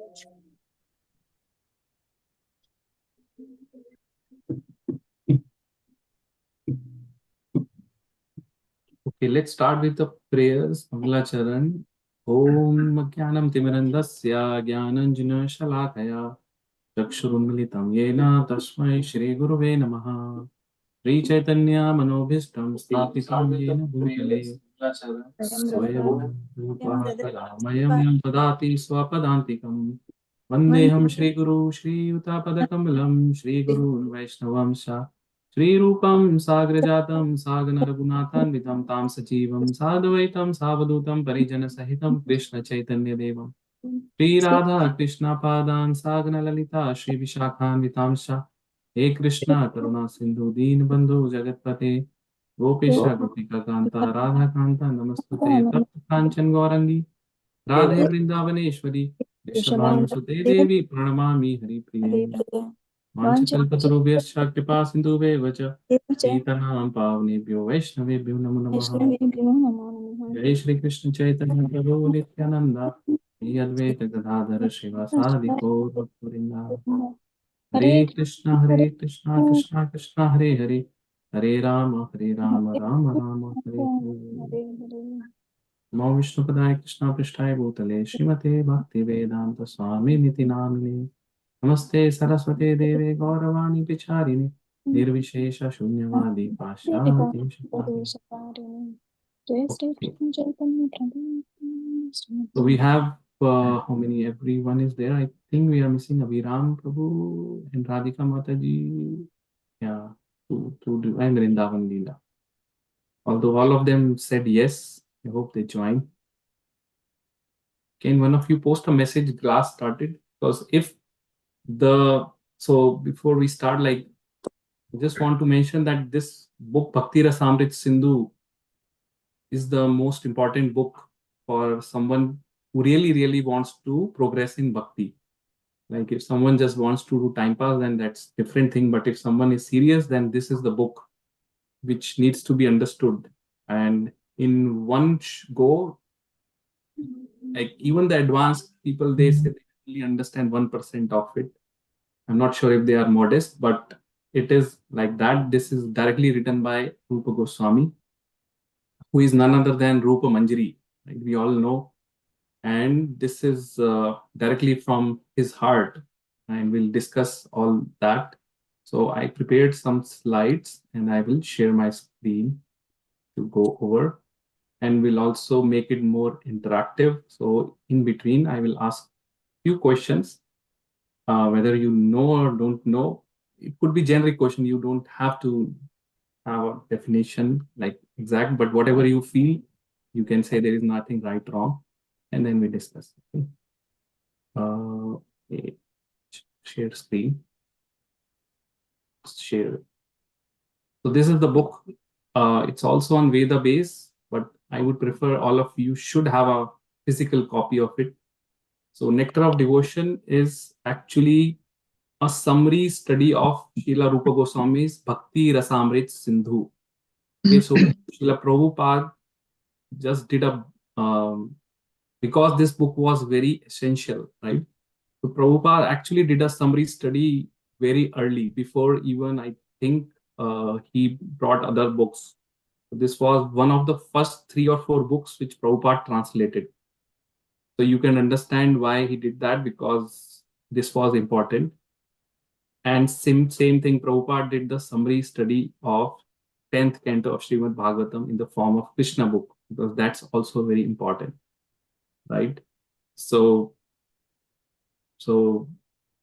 Okay, let's start with the prayers. Mangala Charan. Om Jnanam Timirandasya Jnananjana Shalakaya Chakshurunmilitam Yena Tasmai Shri Guruve Namaha Shri Chaitanya Manobhishtam Sthapitam Yena Bhutale Swayam Rupa Kalamayam Yam Padati Swapadantikam Vandeham Shri Guru Shri Utapadakamalam Shri Guru Vaishnavamsha Shri Rupam Sagrajatam Sagana Raghunathan Tam Sajivam Sadvaitam Savadutam Parijana Sahitam Krishna Chaitanya Devam Shri Radha Krishna Padan Sagana Lalita Shri Vishakhan Vitamsha He Krishna Karuna Sindhu Deen Bandhu Jagatpate Gopisha Gopika Kanta Radha Kanta Namastute Tapta Kanchan Gaurangi Radhe Vrindavaneshwari Vrishabhanusute Devi Pranamami Hari Priye Vanchakalpatarubhyascha Kripa Sindhubheva cha Patanam Pavnebhyo Vaishnavebhyo Namo Namaha Jai Shri Krishna Chaitanya Prabhu Nityananda Shri Advaita Gadadhara Srivasadi Gaur Bhaktivinoda Hare Krishna Krishna Krishna Hare Hare Hare Rama Rama Rama Hare Hare Namo Vishnu Padaya Krishna Prishthaya Bhutale Srimate Bhakti Vedanta Swami Niti Namine Namaste Saraswate Deve Gauravani Picharini Nirvishesha Shunyavadi Pashyati Shikari. Okay. So we have how many? Everyone is there. I think we are missing Abhiram Prabhu and Radhika Mataji. Yeah, to do and Vrindavan Leela. Although all of them said yes, I hope they join. Can one of you post a message class started? Because if so before we start, like, I just want to mention that this book Bhakti Rasamrit Sindhu is the most important book for someone who really wants to progress in bhakti. Like if someone just wants to do time pass, then that's different thing. But if someone is serious, then this is the book which needs to be understood. And in one go, like even the advanced people, they say they really understand 1% of it. I'm not sure if they are modest, but it is like that. This is directly written by Rupa Goswami, who is none other than Rupa Manjari. Right? We all know. And this is directly from his heart. And we'll discuss all that. So I prepared some slides and I will share my screen to go over. And we'll also make it more interactive. So in between, I will ask few questions, whether you know or don't know. It could be generic question. You don't have to have a definition like exact, but whatever you feel, you can say there is nothing right, wrong, and then we discuss. Okay. Okay. Share screen. Share. So this is the book. It's also on Veda base, but I would prefer all of you should have a physical copy of it. So Nectar of Devotion is actually a summary study of Srila Rupa Goswami's Bhakti Rasamrit Sindhu. Okay, so Srila Prabhupada just did a because this book was very essential, right? So Prabhupada actually did a summary study very early, before even I think he brought other books. This was one of the first 3 or 4 books which Prabhupada translated. So you can understand why he did that, because this was important. And same thing, Prabhupada did the summary study of 10th canto of Srimad Bhagavatam in the form of Krishna book, because that's also very important, right? So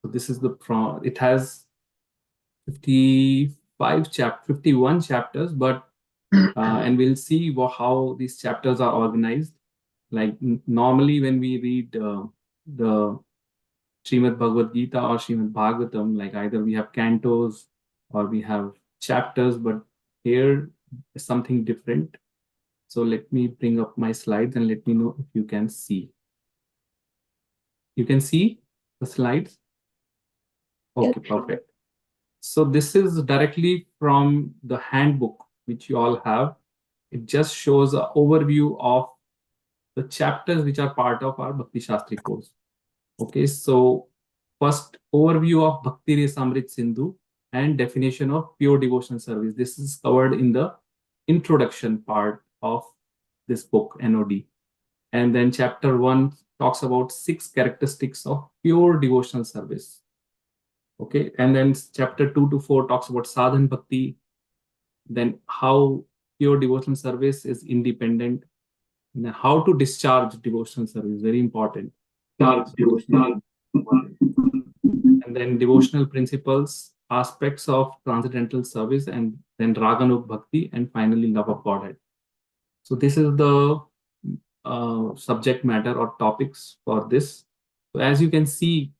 this is the it has 51 chapters, but and we'll see how these chapters are organized. Like normally when we read the Srimad Bhagavad Gita or Srimad Bhagavatam, like either we have cantos or we have chapters, but here is something different. So let me bring up my slides and let me know if you can see. You can see the slides? Okay, perfect. So this is directly from the handbook, which you all have. It just shows an overview of the chapters which are part of our Bhakti Shastri course. Okay, so first overview of Bhakti Rasamrit Sindhu and definition of pure devotional service. This is covered in the introduction part of this book, NOD. And then chapter 1 talks about 6 characteristics of pure devotional service. Okay, and then chapter 2 to 4 talks about sadhan bhakti, then how pure devotional service is independent, and then how to discharge devotional service, very important. Discharge devotional, and then devotional principles, aspects of transcendental service, and then Raganuga Bhakti, and finally love of Godhead. So this is the subject matter or topics for this. So as you can see,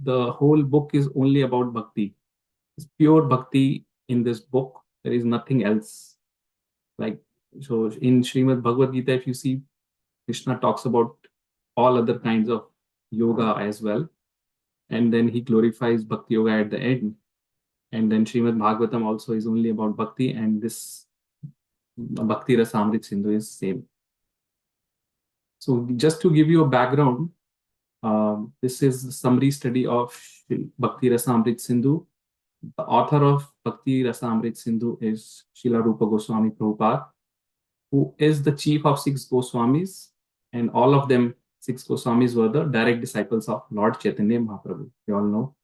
the whole book is only about bhakti. It's pure bhakti in this book. There is nothing else. Like, so in Srimad Bhagavad Gita, if you see, Krishna talks about all other kinds of yoga as well. And then he glorifies bhakti yoga at the end. And then Srimad Bhagavatam also is only about bhakti, and this Bhakti Rasamrit Sindhu is same. So just to give you a background, this is a summary study of Bhakti Rasamrit Sindhu. The author of Bhakti Rasamrit Sindhu is Srila Rupa Goswami Prabhupada, who is the chief of 6 Goswamis, and all of them, 6 Goswamis, were the direct disciples of Lord Chaitanya Mahaprabhu. You all know.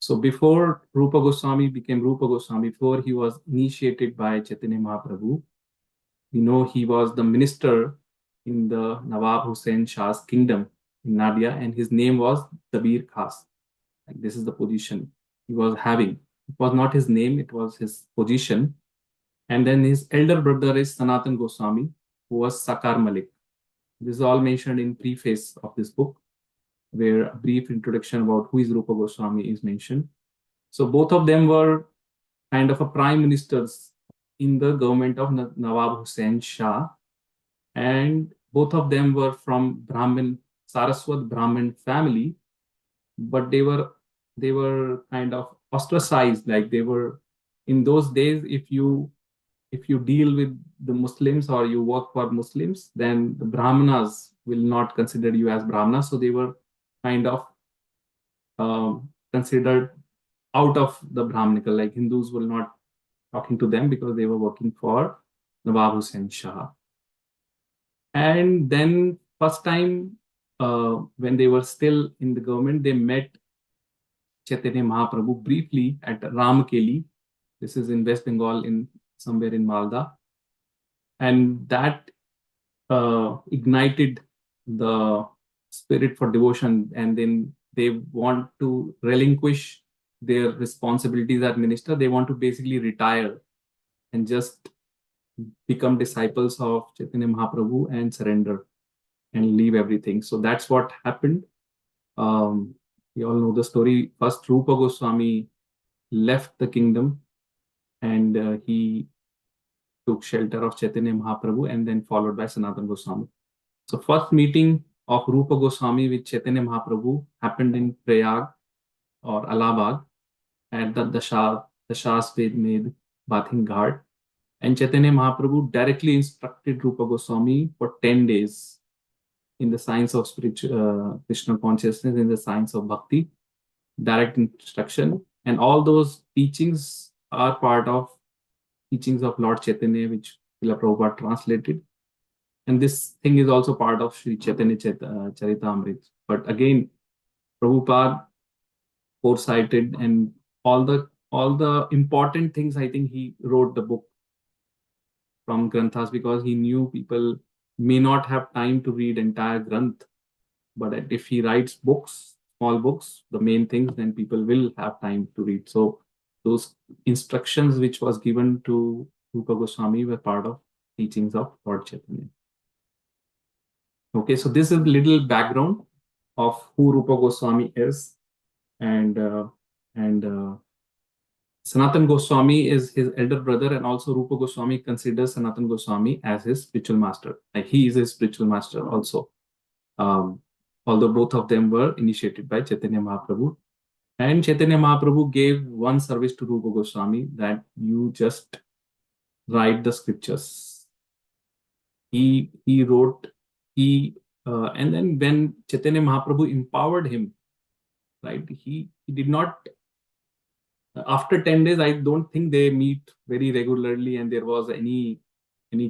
So before Rupa Goswami became Rupa Goswami, before he was initiated by Chaitanya Mahaprabhu, we know he was the minister in the Nawab Hussain Shah's kingdom in Nadia, and his name was Dabir Khas. Like, this is the position he was having. It was not his name, it was his position. And then his elder brother is Sanatan Goswami, who was Sakar Malik. This is all mentioned in preface of this book, where a brief introduction about who is Rupa Goswami is mentioned. So both of them were kind of a prime ministers in the government of Nawab Hussain Shah, and both of them were from Brahmin, Saraswat Brahmin family, but they were kind of ostracized. Like, they were, in those days, if you deal with the Muslims or you work for Muslims, then the Brahmanas will not consider you as Brahmana. So they were kind of considered out of the Brahmanical. Like, Hindus were not talking to them because they were working for Nawab Hussain Shah. And then first time when they were still in the government, they met Chaitanya Mahaprabhu briefly at Ramkeli. This is in West Bengal, in somewhere in Malda. And that ignited the spirit for devotion, and then they want to relinquish their responsibilities as minister. They want to basically retire and just become disciples of Chaitanya Mahaprabhu and surrender and leave everything. So that's what happened. You all know the story. First, Rupa Goswami left the kingdom, and he took shelter of Chaitanya Mahaprabhu, and then followed by Sanatana Goswami. So first meeting of Rupa Goswami with Chaitanya Mahaprabhu happened in Prayag or Allahabad at the Dashasved Med Bathing Ghat. And Chaitanya Mahaprabhu directly instructed Rupa Goswami for 10 days in the science of spiritual Krishna consciousness, in the science of bhakti, direct instruction. And all those teachings are part of teachings of Lord Chaitanya, which Srila Prabhupada translated. And this thing is also part of Sri Chaitanya Charitamrita. But again, Prabhupada foresighted, and all the important things, I think he wrote the book from Granthas, because he knew people may not have time to read entire Granth. But if he writes books, small books, the main things, then people will have time to read. So those instructions which was given to Rupa Goswami were part of teachings of Lord Chaitanya. Okay, so this is a little background of who Rupa Goswami is, and Sanatan Goswami is his elder brother, and also Rupa Goswami considers Sanatan Goswami as his spiritual master. Like, he is his spiritual master also. Although both of them were initiated by Chaitanya Mahaprabhu. And Chaitanya Mahaprabhu gave one service to Rupa Goswami, that you just write the scriptures. He And then when Chaitanya Mahaprabhu empowered him, right, he did not, after 10 days, I don't think they meet very regularly and there was any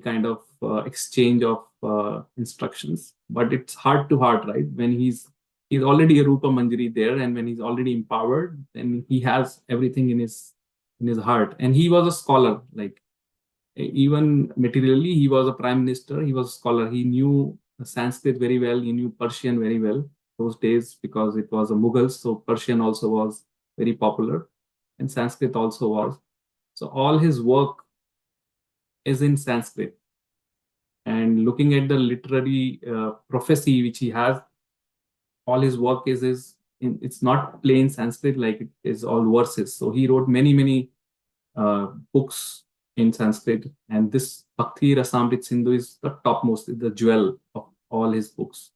kind of exchange of instructions. But it's heart to heart, right? When he's already a Rupa Manjari there, and when he's already empowered, then he has everything in his heart. And he was a scholar, like even materially, he was a prime minister, he was a scholar. He knew Sanskrit very well, he knew Persian very well those days because it was a Mughals, so Persian also was very popular and Sanskrit also was. So all his work is in Sanskrit. And looking at the literary prophecy which he has, all his work it's not plain Sanskrit, like it is all verses. So he wrote many books in Sanskrit, and this Bhakti Rasamrit Sindhu is the topmost, the jewel of all his books,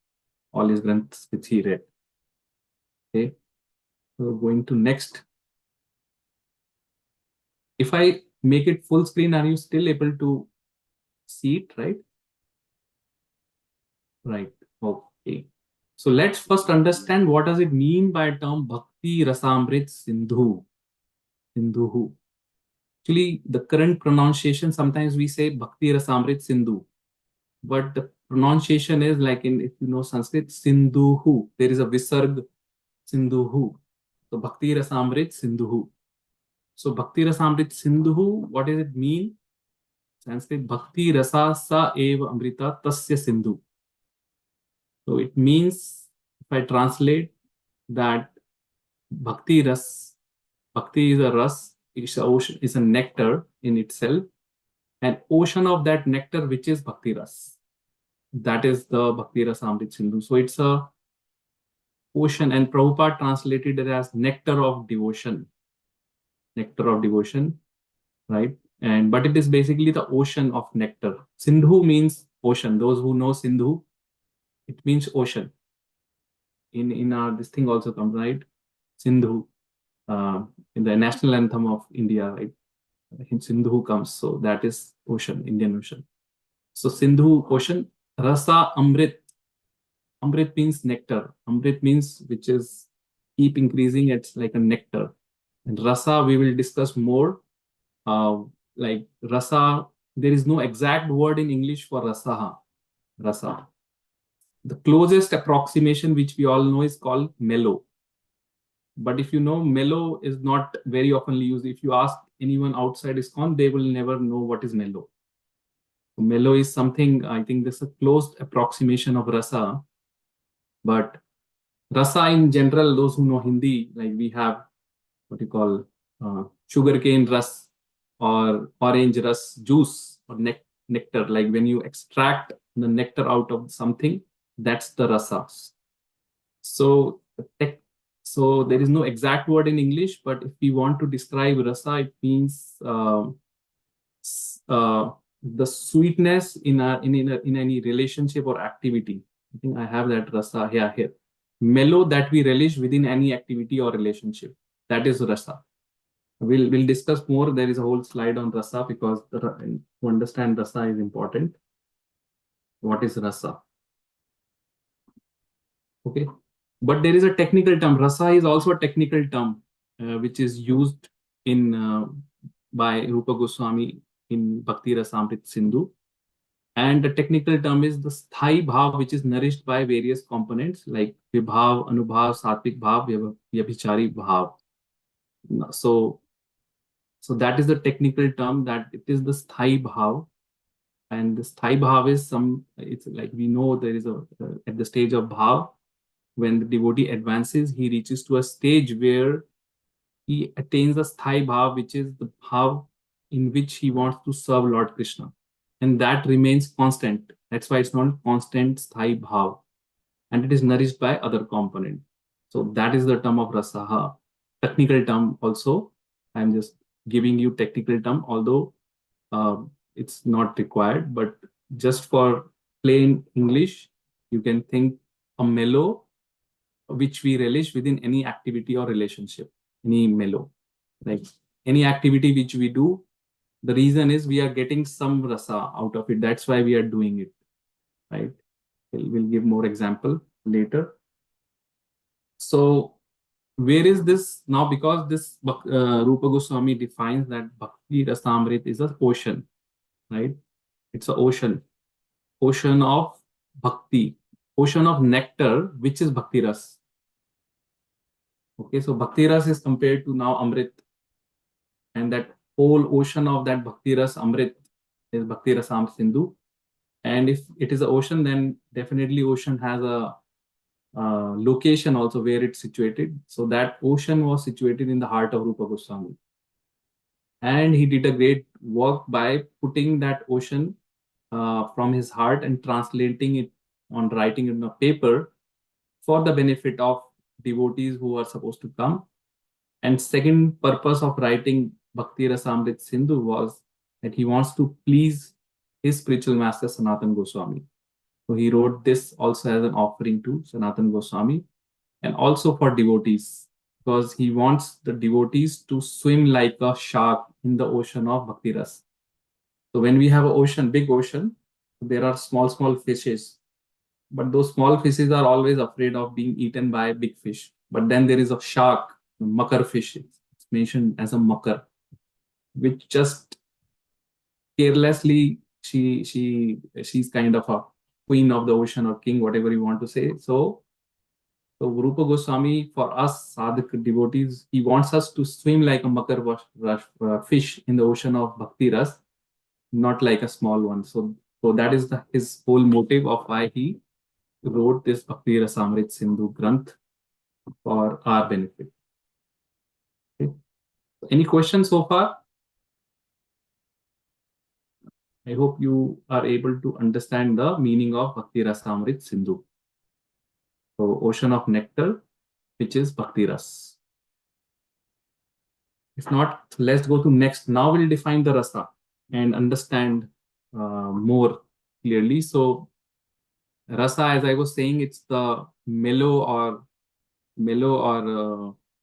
all his granths which he read. Okay, so going to next. If I make it full screen, are you still able to see it, right? Right. Okay. So let's first understand what does it mean by term Bhakti Rasamrit Sindhu. Sindhu. Actually, the current pronunciation, sometimes we say Bhakti Rasamrit Sindhu, but the pronunciation is like if you know Sanskrit, Sindhuhu. There is a Visarg, Sindhuhu. So Bhakti Rasamrit Sindhuhu. So Bhakti Rasamrit Sindhuhu, what does it mean? Sanskrit, Bhakti Rasa Sa Eva Amrita Tasya Sindhu. So it means, if I translate, that Bhakti Ras, Bhakti is a ras, is a ocean, is a nectar in itself, an ocean of that nectar which is Bhakti Ras. That is the Bhakti Ras Amrit Sindhu. So it's a ocean, and Prabhupada translated it as nectar of devotion. Nectar of devotion, right? And but it is basically the ocean of nectar. Sindhu means ocean. Those who know Sindhu, it means ocean. In our this thing also comes, right? Sindhu, in the national anthem of India, right? Sindhu comes, so that is ocean, Indian Ocean. So Sindhu, ocean. Rasa Amrit. Amrit means nectar. Amrit means which is keep increasing. It's like a nectar. And rasa we will discuss more. Like rasa, there is no exact word in English for rasa. Rasa. The closest approximation which we all know is called mellow. But if you know, mellow is not very often used. If you ask anyone outside ISKCON, they will never know what is mellow. Mellow is something, I think this is a closed approximation of rasa. But rasa in general, those who know Hindi, like we have what you call sugarcane ras or orange ras juice or nectar. Like when you extract the nectar out of something, that's the rasas. So so there is no exact word in English, but if we want to describe rasa, it means the sweetness in any relationship or activity. I think I have that rasa here. Mellow that we relish within any activity or relationship. That is rasa. We'll discuss more. There is a whole slide on rasa because to understand rasa is important. What is rasa? Okay. But there is a technical term. Rasa is also a technical term which is used in by Rupa Goswami in Bhakti Rasamrit Sindhu. And the technical term is the sthai bhav, which is nourished by various components like vibhav, anubhav, satvik bhav, vyabhichari bhav. So that is the technical term, that it is the sthai bhav. And the sthai bhav is it's like we know there is at the stage of bhav, when the devotee advances, he reaches to a stage where he attains a sthai bhav, which is the bhav in which he wants to serve Lord Krishna. And that remains constant. That's why it's not constant sthai bhav. And it is nourished by other component. So that is the term of rasaha. Technical term also. I'm just giving you technical term, although it's not required. But just for plain English, you can think a mellow which we relish within any activity or relationship, any mellow. Like any activity which we do, the reason is we are getting some rasa out of it. That's why we are doing it, right? We'll give more example later. So where is this now? Because this Rupa Goswami defines that Bhakti Rasamrit is an ocean, right? It's an ocean of bhakti, ocean of nectar, which is Bhakti Ras. Okay, so Bhakti Ras is compared to now Amrit, and that whole ocean of that Bhakti Ras Amrit is Bhakti Rasam Sindhu. And if it is an ocean, then definitely ocean has a location also where it's situated. So that ocean was situated in the heart of Rupa Goswami. And he did a great work by putting that ocean from his heart and translating it on writing it on a paper for the benefit of devotees who are supposed to come. And second purpose of writing Bhakti Rasamrit Sindhu was that he wants to please his spiritual master Sanatan Goswami. So he wrote this also as an offering to Sanatan Goswami and also for devotees, because he wants the devotees to swim like a shark in the ocean of Bhakti Ras. So when we have an ocean, big ocean, there are small fishes, but those small fishes are always afraid of being eaten by big fish. But then there is a shark, makar fish. It's mentioned as a makar, which just carelessly she's kind of a queen of the ocean or king, whatever you want to say. So Rupa Goswami, for us sadhak devotees, he wants us to swim like a makar fish in the ocean of bhakti ras, not like a small one. So that is his whole motive of why he wrote this Bhakti Rasamrit Sindhu Granth for our benefit. Okay. Any questions so far? I hope you are able to understand the meaning of Bhakti Rasamrit Sindhu. So ocean of nectar, which is Bhakti Ras. If not, let's go to next. Now we'll define the rasa and understand more clearly. So rasa, as I was saying, it's the mellow or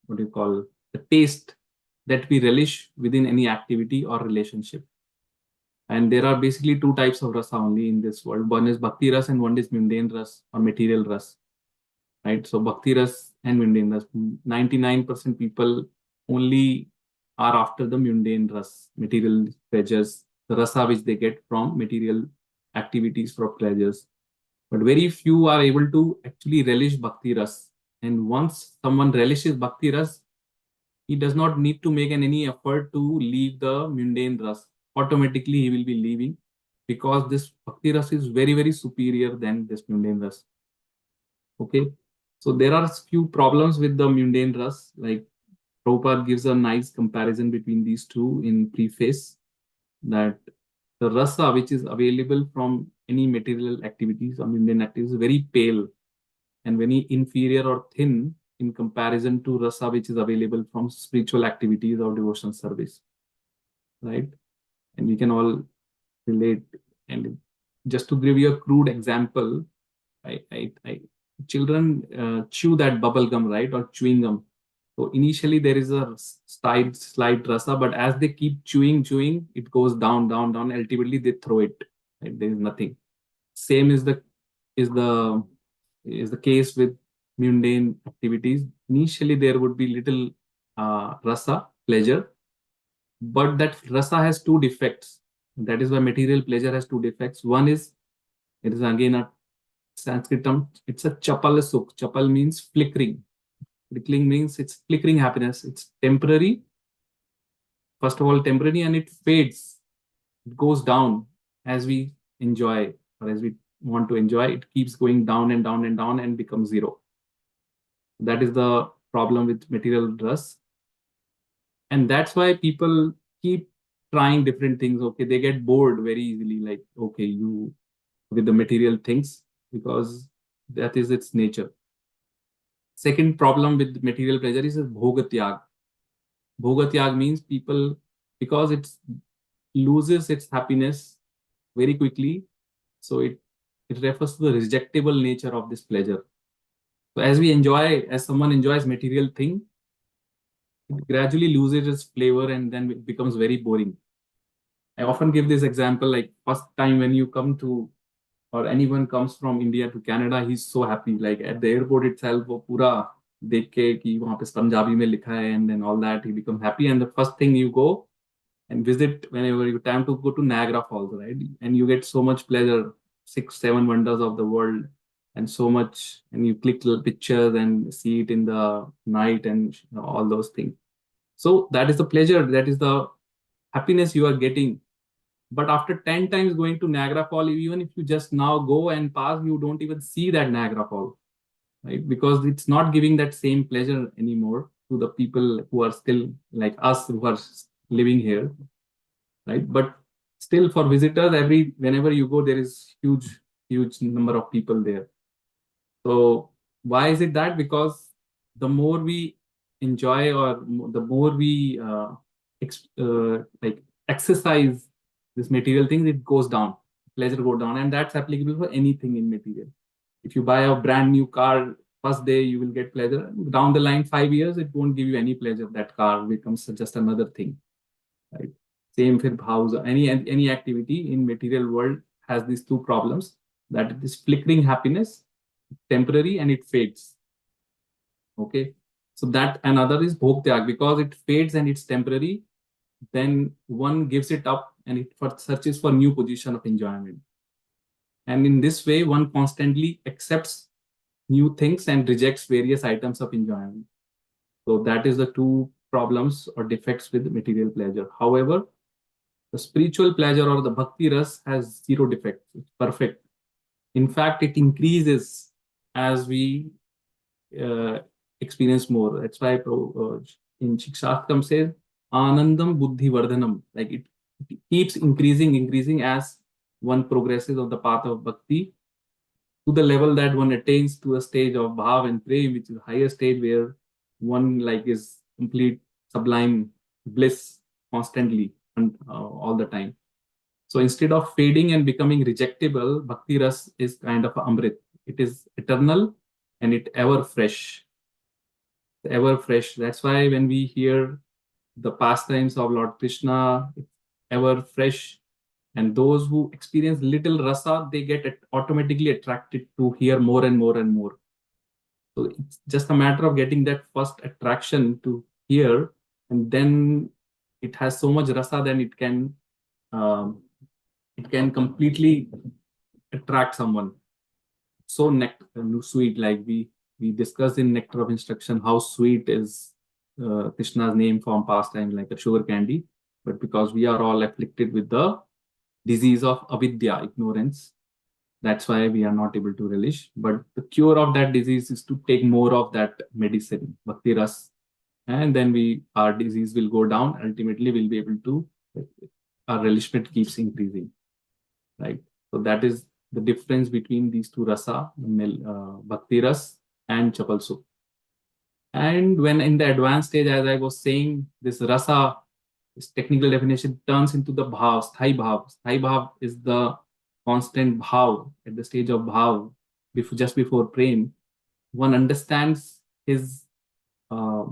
what do you call the taste that we relish within any activity or relationship. And there are basically two types of rasa only in this world. One is bhakti ras and one is mundane ras or material ras. Right? So bhakti ras and mundane ras. 99% people only are after the mundane ras, material pleasures, the rasa which they get from material activities for pleasures. But very few are able to actually relish bhakti ras. And once someone relishes bhakti ras, he does not need to make any effort to leave the mundane ras. Automatically, he will be leaving because this bhakti ras is very superior than this mundane ras. Okay, so there are few problems with the mundane ras. Like Prabhupada gives a nice comparison between these two in Preface, that the rasa which is available from any material activities or mundane activities is very pale and very inferior or thin in comparison to rasa which is available from spiritual activities or devotional service, right? And we can all relate. And just to give you a crude example, children chew that bubble gum, right, or chewing gum. So initially there is a slight rasa, but as they keep chewing, it goes down. Ultimately they throw it. Right? There is nothing. Same is the is the case with mundane activities. Initially there would be little rasa pleasure, but that rasa has two defects. That is why material pleasure has two defects. One is, it is again a Sanskrit term. It's a chapal sukh. Chapal means flickering. Flickering means it's flickering happiness. It's temporary. First of all, temporary, and it fades. It goes down as we enjoy or as we want to enjoy. It keeps going down and becomes zero. That is the problem with material rus. And that's why people keep trying different things. Okay, they get bored very easily. Like, okay, you with the material things, because that is its nature. Second problem with material pleasure is bhogatyag. Bhogatyag means people, because it loses its happiness very quickly, so it refers to the rejectable nature of this pleasure. So as someone enjoys material thing, it gradually loses its flavor and then it becomes very boring. I often give this example, like first time when you come to or anyone comes from India to Canada, he's so happy. Like at the airport itself, वो पूरा देख के कि वहाँ पे पंजाबी में लिखा है, and then all that, he become happy. And the first thing you go and visit whenever you time to go to Niagara Falls, right? And you get so much pleasure, six, seven wonders of the world, and so much, and you click little pictures and see it in the night and all those things. So that is the pleasure, that is the happiness you are getting. But after 10 times going to Niagara Falls, even if you just now go and pass, you don't even see that Niagara Falls, right? Because it's not giving that same pleasure anymore to the people who are still like us, who are living here, right? But still, for visitors, every whenever you go, there is huge number of people there. So why is it that? Because the more we enjoy, or the more we like exercise this material things, it goes down. Pleasure go down, and that's applicable for anything in material. If you buy a brand new car, first day you will get pleasure. Down the line, 5 years, it won't give you any pleasure. That car becomes just another thing, right? Same for house. Any activity in material world has these two problems, that it is flickering happiness, temporary, and it fades. Okay, so that another is bhog tyag, because it fades and it's temporary. Then one gives it up and it searches for new position of enjoyment. And in this way, one constantly accepts new things and rejects various items of enjoyment. So that is the two problems or defects with material pleasure. However, the spiritual pleasure or the bhakti ras has zero defects. It's perfect. In fact, it increases as we uh, experience more. That's why in Shikshastakam says, Anandam Buddhi Vardhanam. Like it keeps increasing as one progresses on the path of bhakti, to the level that one attains to a stage of bhav and prem, which is a higher stage where one like is complete sublime bliss constantly and all the time. So instead of fading and becoming rejectable, bhakti ras is kind of amrit. It is eternal and it ever fresh, ever fresh. That's why when we hear the pastimes of Lord Krishna, it's ever fresh. And those who experience little rasa, they get automatically attracted to hear more and more and more. So it's just a matter of getting that first attraction to hear, and then it has so much rasa, then um, it can completely attract someone. So sweet, like we discussed in Nectar of Instruction, how sweet is Krishna's name from pastime, like a sugar candy. But because we are all afflicted with the disease of avidya, ignorance, that's why we are not able to relish. But the cure of that disease is to take more of that medicine, bhakti ras, and then our disease will go down. Ultimately, we'll be able to, our relishment keeps increasing, right? So that is the difference between these two rasa, bhakti ras and chapalsukh. And when in the advanced stage, as I was saying, this rasa, this technical definition, turns into the bhav, sthai bhav. Sthai bhav is the constant bhav at the stage of bhav, just before prem. One understands his uh,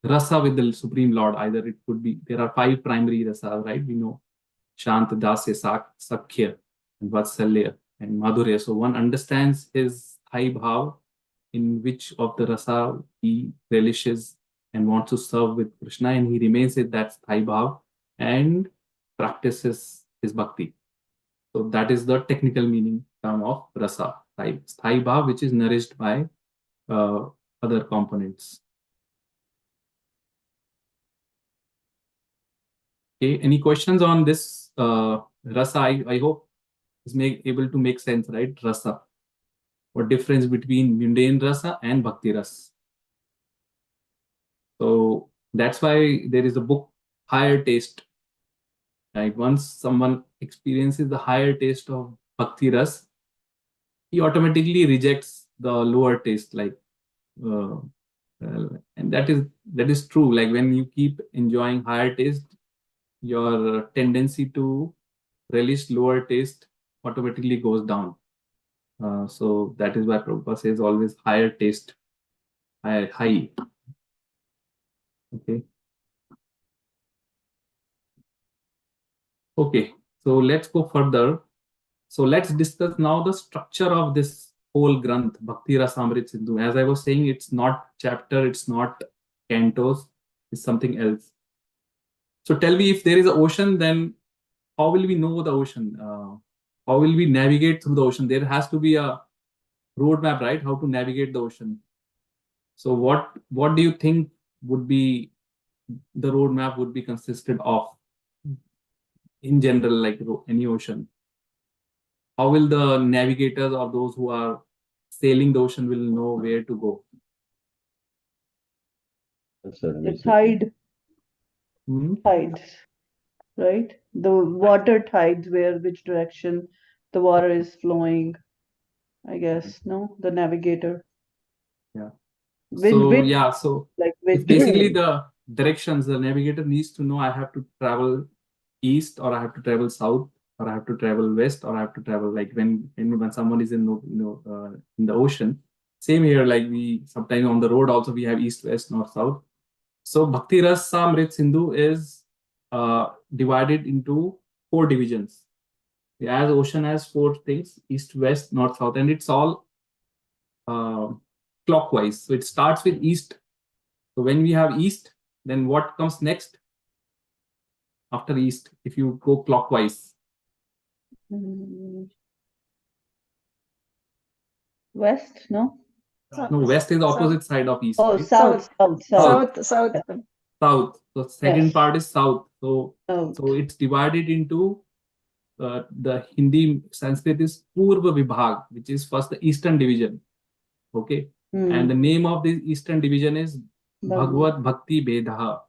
rasa with the Supreme Lord. Either it could be, there are five primary rasas, right? We know Shant, Dasya, Sakhya, and Vatsalya, and Madhurya. So one understands his Thai bhav, in which of the rasa he relishes and wants to serve with Krishna, and he remains in that Thai bhav and practices his bhakti. So that is the technical meaning term of rasa, Thai bhav, which is nourished by uh, other components. Okay, any questions on this rasa? I hope is able to make sense, right? Rasa. What difference between mundane rasa and bhakti ras? So that's why there is a book, Higher Taste. Right? Once someone experiences the higher taste of bhakti ras, he automatically rejects the lower taste. Like, uh, and that is true. Like when you keep enjoying higher taste, your tendency to relish lower taste automatically goes down. So that is why Prabhupada says always higher taste, high. Okay. Okay. So let's go further. So let's discuss now the structure of this whole Granth, Bhakti Rasamrit Sindhu. As I was saying, it's not chapter, it's not cantos, it's something else. So tell me, if there is an ocean, then how will we know the ocean? How will we navigate through the ocean? There has to be a roadmap, right? How to navigate the ocean. So what do you think would be the roadmap would be consisted of in general, like any ocean? How will the navigators or those who are sailing the ocean will know where to go? The tide, tides, right? The water tides, which direction the water is flowing, I guess, no? The navigator. Yeah. Which, So like it's which, basically the directions. The navigator needs to know I have to travel east, or I have to travel south, or I have to travel west, or I have to travel, like when someone is in in the ocean. Same here, like we sometimes on the road also we have east, west, north, south. So Bhakti Ras Samrit Sindhu is divided into 4 divisions. As ocean has 4 things: east, west, north, south, and it's all uh, clockwise. So it starts with east. So when we have east, then what comes next after east? If you go clockwise, west, no? no, west is the opposite side of east, Oh, right? south. South. Yeah. South. So second Yes. part is south. So South. it's divided into the Hindi Sanskrit is Purva Vibhag, which is first the Eastern Division. Okay. And the name of the Eastern Division is Bhagavad Bhakti Vedaha.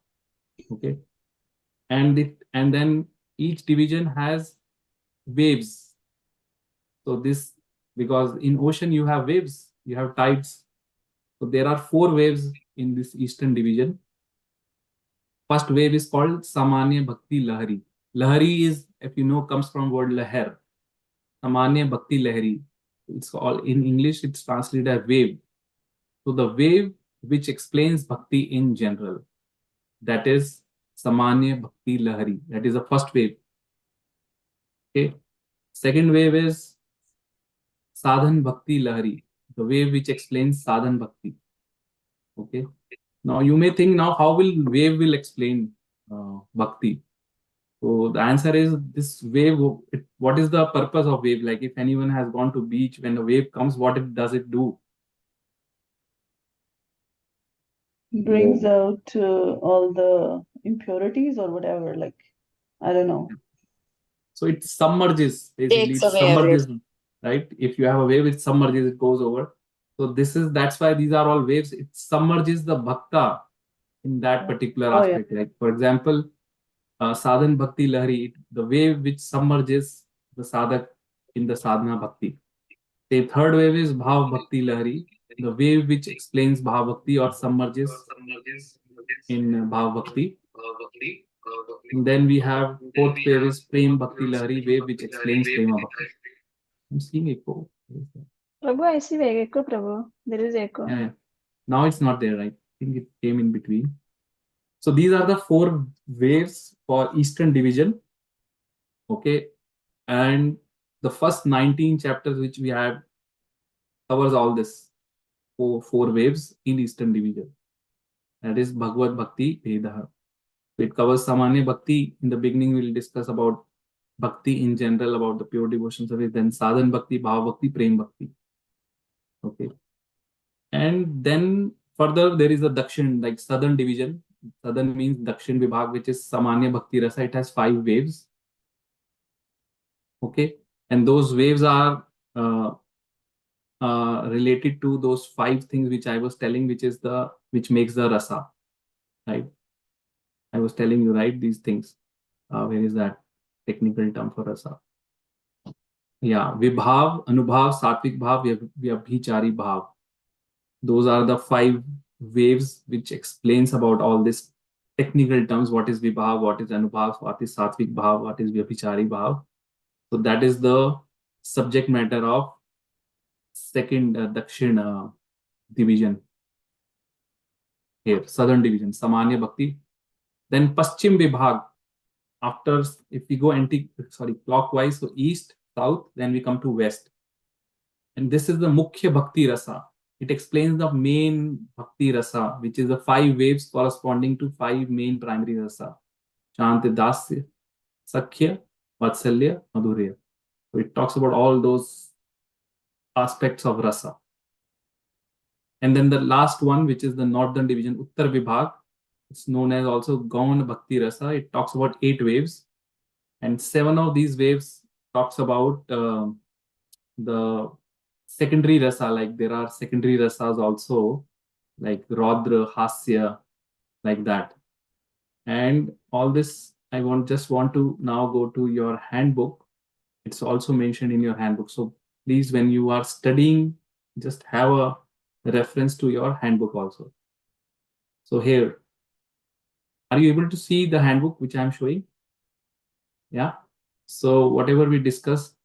Okay. And then each division has waves. So this, because in ocean you have waves, you have tides. So there are 4 waves in this Eastern Division. First wave is called Samanya Bhakti Lahari. Lahari is, if you know, comes from word Lahar. Samanya Bhakti Lahari. It's all in English, it's translated as wave. So the wave which explains Bhakti in general, that is Samanya Bhakti Lahari. That is the first wave. Okay. Second wave is Sadhan Bhakti Lahari, the wave which explains Sadhan Bhakti. Okay. Now you may think, now how will wave will explain Bhakti? So the answer is, this wave. What is the purpose of wave? Like if anyone has gone to beach, when a wave comes, does it do? Brings out all the impurities or whatever. Like, I don't know. So it submerges, basically. It submerges, right? If you have a wave, it submerges, it goes over. So that's why these are all waves. It submerges the bhakta in that particular aspect. Like for example, sadhan bhakti lahari, the wave which submerges the sadhak in the sadhana bhakti. The third wave is bhav bhakti lahari, the wave which explains bhav bhakti or submerges in bhav bhakti. And then we have fourth wave is prem bhakti lahari, wave which explains prema bhakti. I'm seeing echo. Prabhu, I see echo, Prabhu. There is echo. Yeah. Now it's not there, right? I think it came in between. So these are the 4 waves for Eastern Division. Okay. And the first 19 chapters which we have covers all this four waves in Eastern Division. That is Bhagavad Bhakti Vedaha. So it covers Samanya Bhakti. In the beginning, we'll discuss about Bhakti in general, about the pure devotion service, then Sadhan Bhakti, Bhav Bhakti, Prem Bhakti. Okay. And then further, there is a Dakshin, like Southern Division. Southern means Dakshin Vibhag, which is Samanya Bhakti Rasa. It has 5 waves. Okay. And those waves are related to those 5 things which I was telling, which makes the rasa, right? I was telling you, right, these things. Where is that technical term for rasa? Yeah, vibhav, anubhav, satvik bhav, vyabhichari bhav. Those are the 5 waves which explains about all this technical terms. What is vibhav, what is anubhav, what is satvik bhav, what is vyabhichari bhav. So that is the subject matter of second Dakshin division here, Southern Division, Samanya Bhakti. Then Paschim Vibhag, after, if we go clockwise, so east, south, then we come to west. And this is the Mukhya Bhakti Rasa. It explains the main Bhakti Rasa, which is the 5 waves corresponding to 5 main primary rasa. Shanti, Dasya, Sakhya, Vatsalya, Madhurya. So it talks about all those aspects of rasa. And then the last one, which is the northern division, Uttar Vibhag, it's known as also Gaun Bhakti Rasa. It talks about 8 waves, and 7 of these waves talks about the secondary rasa. Like there are secondary rasas also, like Raudra, Hasya, like that. And all this, I just want to now go to your handbook. It's also mentioned in your handbook. So please, when you are studying, just have a reference to your handbook also. So here, are you able to see the handbook which I'm showing? Yeah. So whatever we discussed,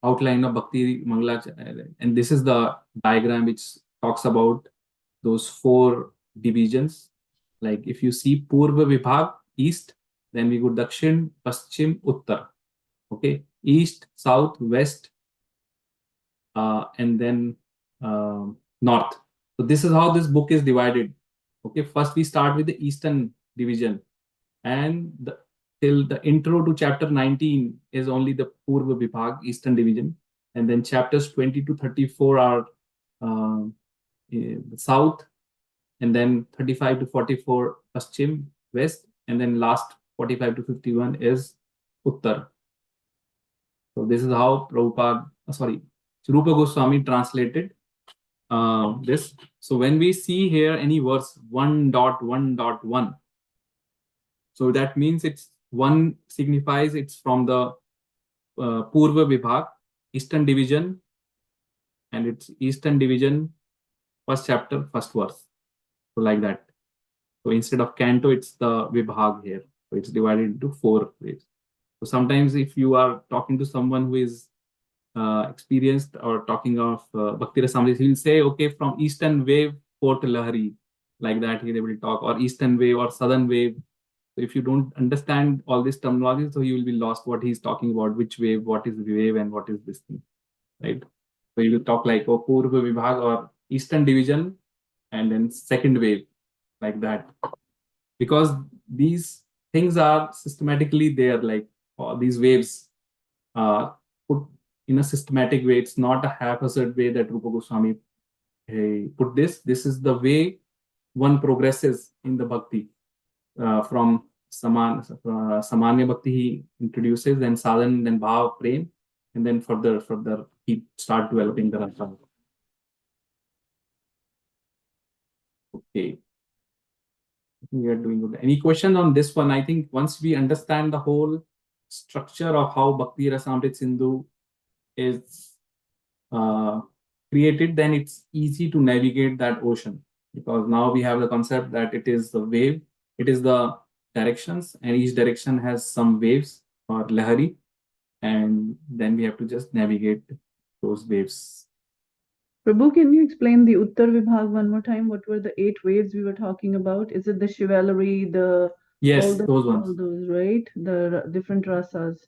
outline of Bhakti Mangala, and this is the diagram which talks about those 4 divisions. Like if you see Purva Vibhag, east, then we go Dakshin, Paschim, Uttar. Okay, east, south, west, and then north. So this is how this book is divided. Okay, first we start with the eastern division, and till the intro to chapter 19 is only the Purva Vibhag, eastern division, and then chapters 20 to 34 are the south, and then 35 to 44 Paschim, west, and then last 45 to 51 is Uttar. So this is how Rupa Goswami translated this. So when we see here any verse 1.1.1, so that means it's 1 signifies it's from the Purva Vibhag, eastern division, and it's eastern division, first chapter, first verse. So like that. So instead of canto, it's the Vibhag here. So it's divided into 4 waves. So sometimes if you are talking to someone who is experienced or talking of Bhakti Rasamrita, he will say, okay, from eastern wave, Port Lahari, like that he will talk, or eastern wave or southern wave. So if you don't understand all this terminology, so you will be lost what he's talking about, which wave, what is the wave, and what is this thing, right? So you will talk like, oh, Purva Vibhag or eastern division, and then second wave, like that. Because these things are systematically there, like these waves put in a systematic way. It's not a haphazard way that Rupa Goswami put this. This is the way one progresses in the bhakti. From Samanya Bhakti he introduces, then Sadhan, then Bhav, Prem, and then further he start developing the rasa. Okay. We are doing good. Any question on this one? I think once we understand the whole structure of how Bhakti Rasamrita Sindhu is created, then it's easy to navigate that ocean, because now we have the concept that it is the wave, it is the directions, and each direction has some waves or lahari, and then we have to just navigate those waves. Prabhu, can you explain the Uttar Vibhag one more time? What were the 8 waves we were talking about? Is it the chivalry, Yes, those ones. all those, right? The different rasas.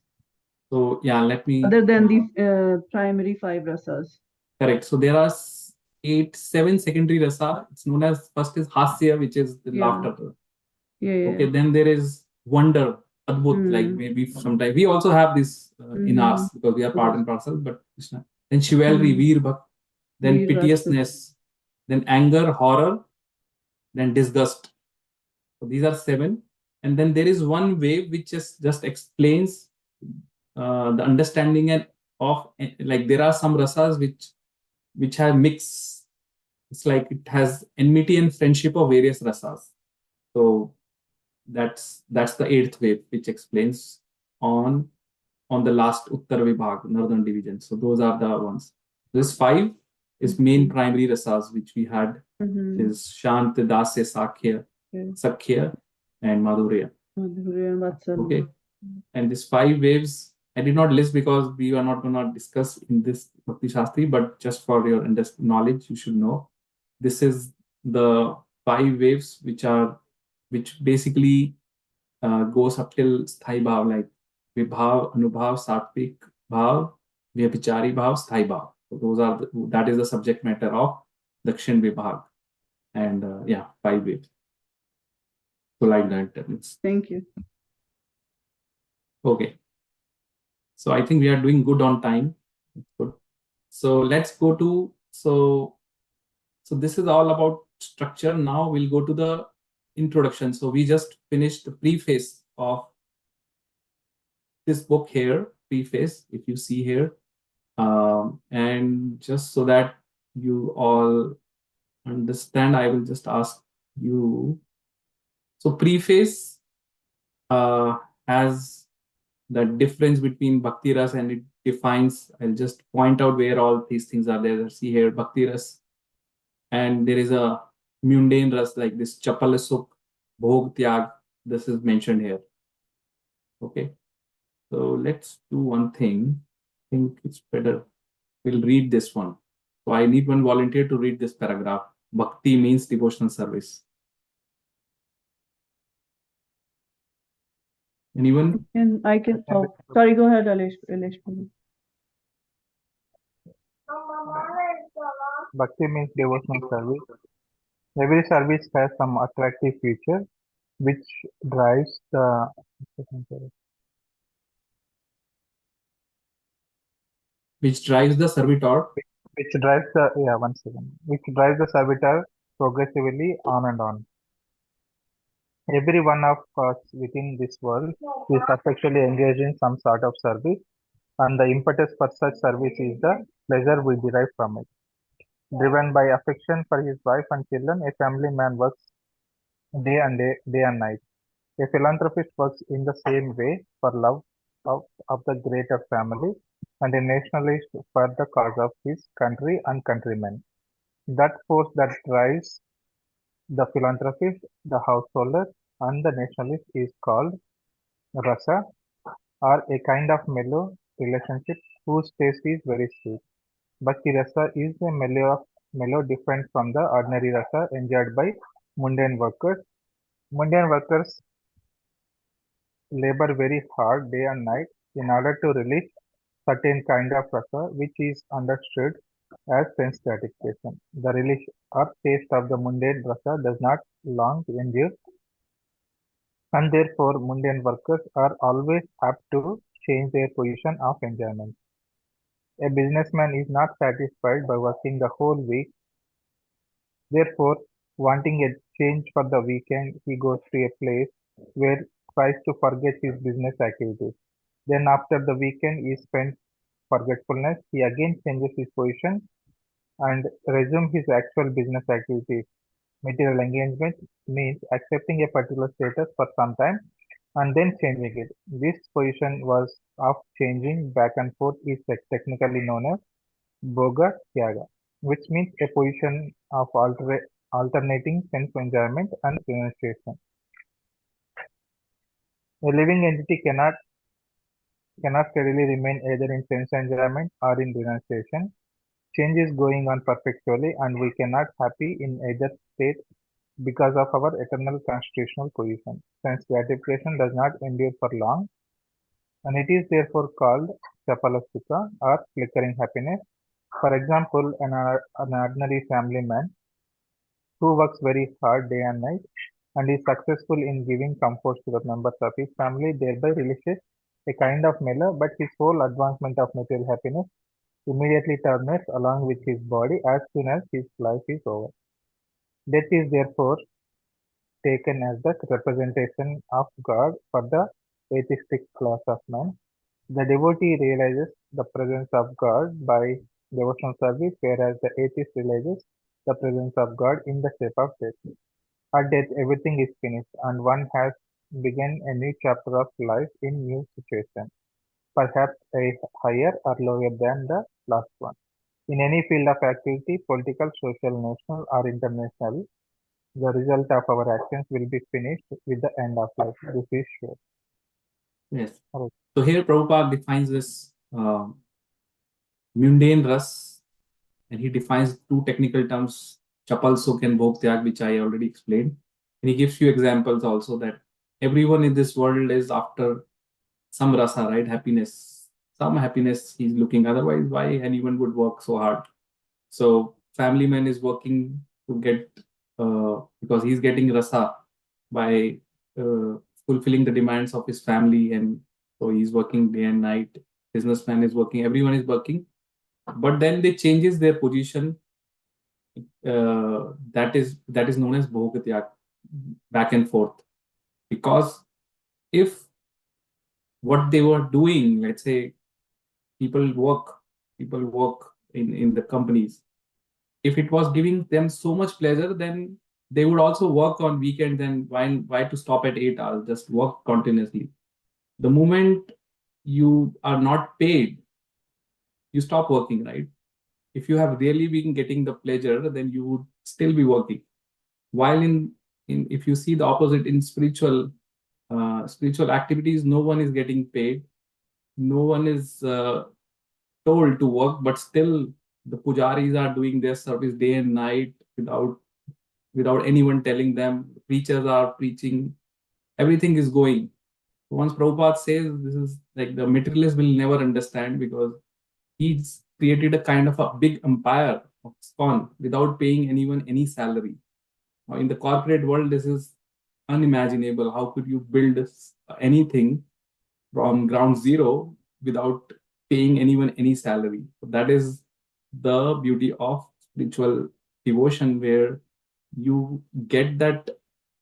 So yeah, let me. Other than the primary 5 rasas. Correct. So there are 7 secondary rasa. It's known as, first is Hasya, which is the laughter. Yeah. Okay, then there is wonder, Adbhut, like maybe sometimes we also have this in us because we are part and parcel, but Krishna. Then chivalry, Veer Bhakt, then Veer piteousness, then anger, horror, then disgust. So these are 7. And then there is one wave which just explains the understanding of, like there are some rasas which have mix. It's like it has enmity and friendship of various rasas. So that's the 8th wave, which explains on the last Uttar Vibhag, northern division. So those are the ones. This 5 is main primary rasas which we had, is Shant, Dasya, Sakhya, Sakhya, and Madhurya. Okay, and these 5 waves I did not list because we are not going to discuss in this Bhakti Shastri, but just for your knowledge, you should know this is the 5 waves which basically goes up till Sthai Bhav, like Vibhav, Anubhav, Satvik Bhav, Vyabhichari Bhav, Sthai Bhav. So that is the subject matter of Dakshin Vibhag. And 5 waves. So like that. Thank you. Okay. So I think we are doing good on time. Good. So let's go to, so this is all about structure. Now we'll go to the introduction. So we just finished the preface of this book here, preface, if you see here. And just so that you all understand, I will just ask you. So preface has the difference between Bhakti Ras, and it defines, I'll just point out where all these things are there. See here, Bhakti Ras, and there is a mundane Ras like this, Chapal Sukh, Bhog Tyag, this is mentioned here. Okay, so let's do one thing. I think it's better. We'll read this one. So I need one volunteer to read this paragraph. Bhakti means devotional service. Anyone? I can talk. Sorry, go ahead, Alesh. Please. Bhakti means devotional service. Every service has some attractive feature which drives the servitor. Which drives the servitor progressively on and on. Every one of us within this world is effectively engaged in some sort of service, and the impetus for such service is the pleasure we derive from it. Driven by affection for his wife and children, a family man works day and night. A philanthropist works in the same way for love of the greater family, and a nationalist for the cause of his country and countrymen. That force that drives the philanthropist, the householder, and the nationalist is called rasa, or a kind of mellow relationship whose taste is very sweet. Bhakti rasa is a mellow different from the ordinary rasa enjoyed by mundane workers. Mundane workers labor very hard day and night in order to release certain kind of rasa which is understood as sense gratification. The relish or taste of the mundane rasa does not long endure, and therefore mundane workers are always apt to change their position of enjoyment. A businessman is not satisfied by working the whole week, therefore, wanting a change for the weekend, he goes to a place where tries to forget his business activities. Then after the weekend is spent forgetfulness, he again changes his position and resume his actual business activities. Material engagement means accepting a particular status for some time and then changing it. This position was of changing back and forth is technically known as Boga Tyaga, which means a position of alternating sense enjoyment and renunciation. A living entity cannot steadily remain either in sense enjoyment or in renunciation. Change is going on perpetually, and we cannot happy in either state because of our eternal constitutional position. Sense gratification does not endure for long, and it is therefore called chapalasukha or flickering happiness. For example, an ordinary family man who works very hard day and night and is successful in giving comfort to the members of his family, thereby releases a kind of mellow, but his whole advancement of material happiness immediately terminates along with his body as soon as his life is over. Death is therefore taken as the representation of God for the atheistic class of men. The devotee realizes the presence of God by devotional service, whereas the atheist realizes the presence of God in the shape of death. At death, everything is finished, and one has begun a new chapter of life in new situation, perhaps a higher or lower than the last one. In any field of activity, political, social, national, or international, the result of our actions will be finished with the end of life. This is sure. Yes. So here Prabhupada defines this mundane ras, and he defines two technical terms, chapal sukh and bhog tyag, which I already explained. And he gives you examples also that everyone in this world is after some rasa, right? Happiness, some happiness he's looking. Otherwise, why anyone would work so hard? So family man is working to get because he's getting rasa by fulfilling the demands of his family, and so he's working day and night. Businessman is working. Everyone is working, but then they changes their position. That is known as bhogatya, back and forth. Because if what they were doing, let's say people work in the companies, if it was giving them so much pleasure, then they would also work on weekends. And why to stop at 8 hours? Just work continuously. The moment you are not paid, you stop working, right? If you have really been getting the pleasure, then you would still be working. While in if you see the opposite in spiritual activities, no one is getting paid, no one is told to work, but still the pujaris are doing their service day and night without anyone telling them. Preachers are preaching, everything is going. Once Prabhupada says, this is like the materialist will never understand, because he's created a kind of a big empire of ISKCON without paying anyone any salary. Now, in the corporate world, this is unimaginable. How could you build anything from ground zero without paying anyone any salary? So that is the beauty of spiritual devotion, where you get that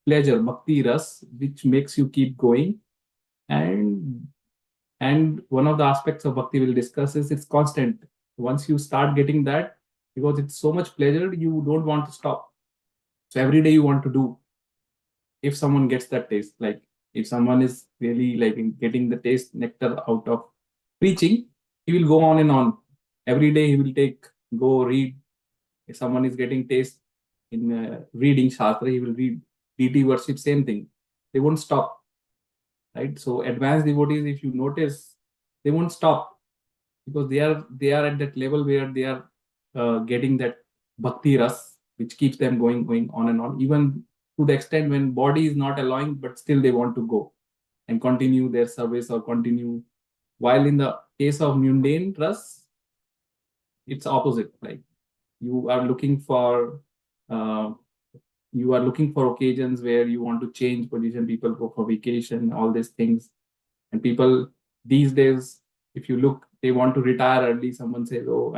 pleasure, bhakti ras, which makes you keep going. And one of the aspects of bhakti we'll discuss is it's constant. Once you start getting that, because it's so much pleasure, you don't want to stop. So every day you want to do. If someone gets that taste, like if someone is really like getting the taste nectar out of preaching, he will go on and on. Every day he will go read. If someone is getting taste in reading Shastri, he will read. DT worship, same thing. They won't stop, right? So advanced devotees, if you notice, they won't stop, because they are at that level where they are getting that bhakti ras, which keeps them going on and on, even to the extent when body is not allowing, but still they want to go and continue their service or continue. While in the case of mundane ras, it's opposite. Like you are looking for uh, occasions where you want to change position. People go for vacation, all these things. And people these days, if you look, they want to retire early. Someone says, oh,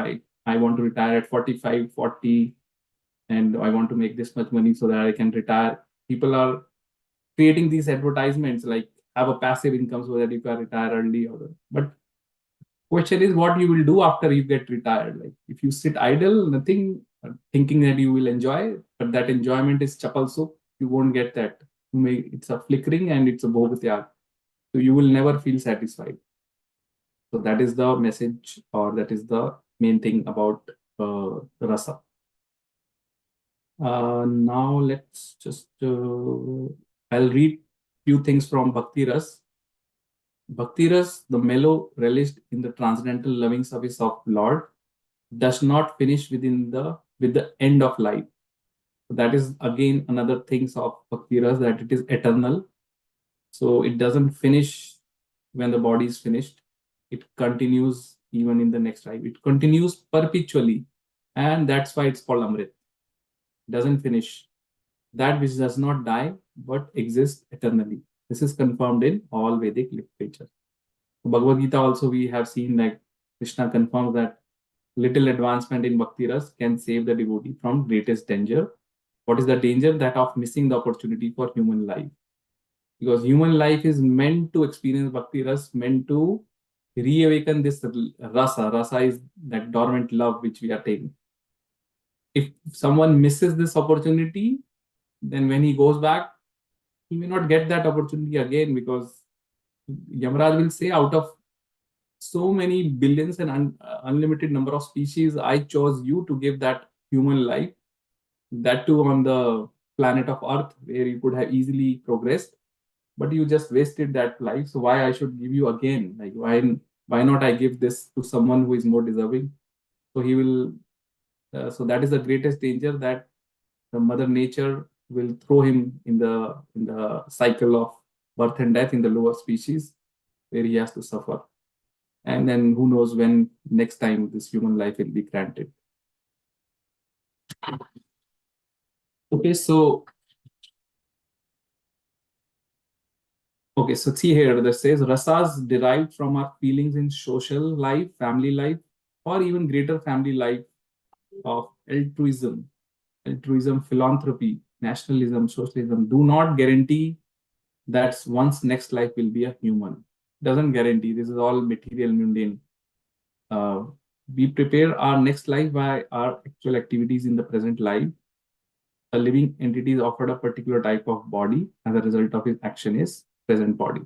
I want to retire at 45, 40, and I want to make this much money so that I can retire. People are creating these advertisements like have a passive income so that you can retire early. But question is what you will do after you get retired. Like if you sit idle, nothing, thinking that you will enjoy, but that enjoyment is chapal soup, you won't get that. It's a flickering and it's a bhogatya. So you will never feel satisfied. So that is the message, or that is the main thing about rasa. Now let's just, I'll read few things from Bhakti Ras. Bhakti Ras, the mellow relished in the transcendental loving service of Lord, does not finish with the end of life. So that is again another things of Bhakti Ras, that it is eternal. So it doesn't finish when the body is finished. It continues even in the next life. It continues perpetually. And that's why it's called Amrit. It doesn't finish. That which does not die, but exists eternally. This is confirmed in all Vedic literature. Bhagavad Gita also, we have seen that Krishna confirms that little advancement in Bhakti Ras can save the devotee from greatest danger. What is the danger? That of missing the opportunity for human life. Because human life is meant to experience Bhakti Ras, meant to reawaken this rasa. Rasa is that dormant love which we are taking. If someone misses this opportunity, then when he goes back, he may not get that opportunity again, because Yamaraj will say, out of so many billions and unlimited number of species, I chose you to give that human life, that too on the planet of Earth, where you could have easily progressed, but you just wasted that life. So why I should give you again? Like why not I give this to someone who is more deserving? So he will. So that is the greatest danger, that the Mother Nature will throw him in the cycle of birth and death in the lower species. where he has to suffer. And then who knows when next time this human life will be granted. Okay, so see here, that says rasas derived from our feelings in social life, family life, or even greater family life of altruism, philanthropy, nationalism, socialism do not guarantee that one's next life will be a human. Doesn't guarantee. This is all material, mundane. We prepare our next life by our actual activities in the present life. A living entity is offered a particular type of body as a result of his action is present body.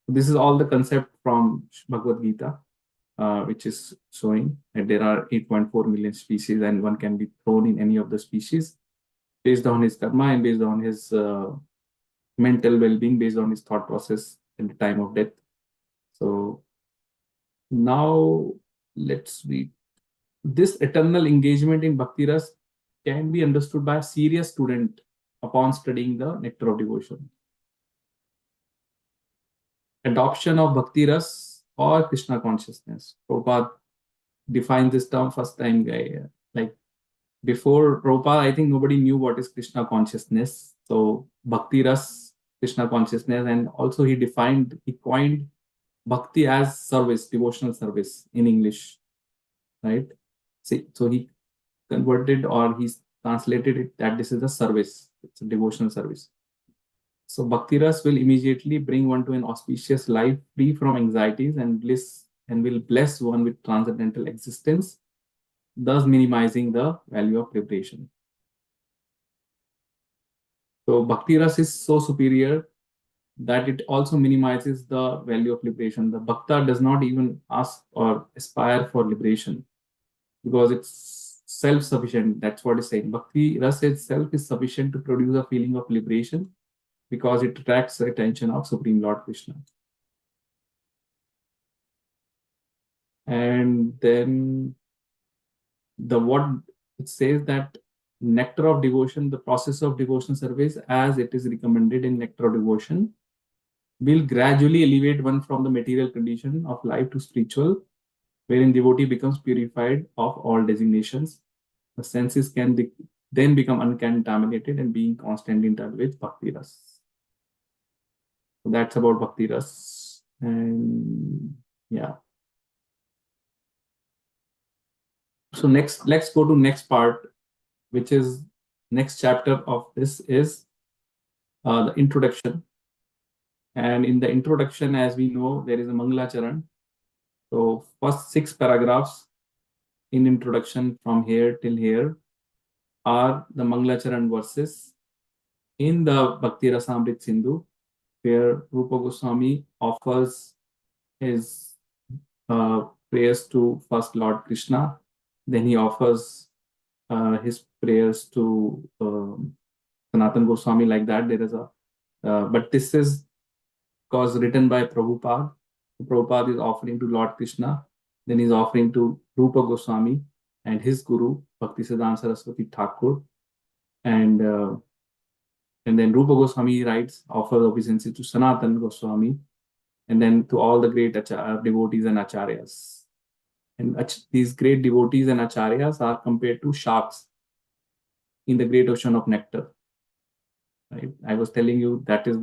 This is all the concept from Bhagavad Gita, which is showing that there are 8.4 million species and one can be thrown in any of the species based on his karma and based on his mental well-being, based on his thought process at the time of death. So now let's read. This eternal engagement in Bhakti Ras can be understood by a serious student upon studying the Nectar of Devotion. Adoption of Bhakti Ras or Krishna consciousness. Prabhupada defined this term first time. Like before Prabhupada, I think nobody knew what is Krishna consciousness. So Bhakti Ras, Krishna consciousness, and also he coined Bhakti as service, devotional service in English, right? See, so he converted or he's translated it that this is a service, it's a devotional service. So Bhakti Ras will immediately bring one to an auspicious life free from anxieties and bliss, and will bless one with transcendental existence, thus minimizing the value of liberation. So Bhakti Ras is so superior that it also minimizes the value of liberation. The Bhakta does not even ask or aspire for liberation because it's self-sufficient. That's what it's saying. Bhakti Ras itself is sufficient to produce a feeling of liberation because it attracts the attention of Supreme Lord Krishna. And then what it says that Nectar of Devotion, the process of devotional service as it is recommended in Nectar of Devotion, will gradually elevate one from the material condition of life to spiritual, wherein devotee becomes purified of all designations. The senses can then become uncontaminated and being constantly in touch with Bhakti Ras. So that's about Bhakti Ras. And yeah. So let's go to next part, which is next chapter of this is the introduction. And in the introduction, as we know, there is a Mangala Charan. So first 6 paragraphs in introduction from here till here are the Mangala Charan verses in the Bhakti Rasamrit Sindhu, where Rupa Goswami offers his prayers to first Lord Krishna. Then he offers his prayers to Sanatan Goswami, like that. There is a, but this is because written by Prabhupada. Prabhupada is offering to Lord Krishna, then he's offering to Rupa Goswami and his guru, Bhaktisiddhanta Saraswati Thakur. And then Rupa Goswami writes, offers obeisance to Sanatan Goswami, and then to all the great devotees and acharyas. And these great devotees and acharyas are compared to sharks in the great ocean of nectar. Right? I was telling you that is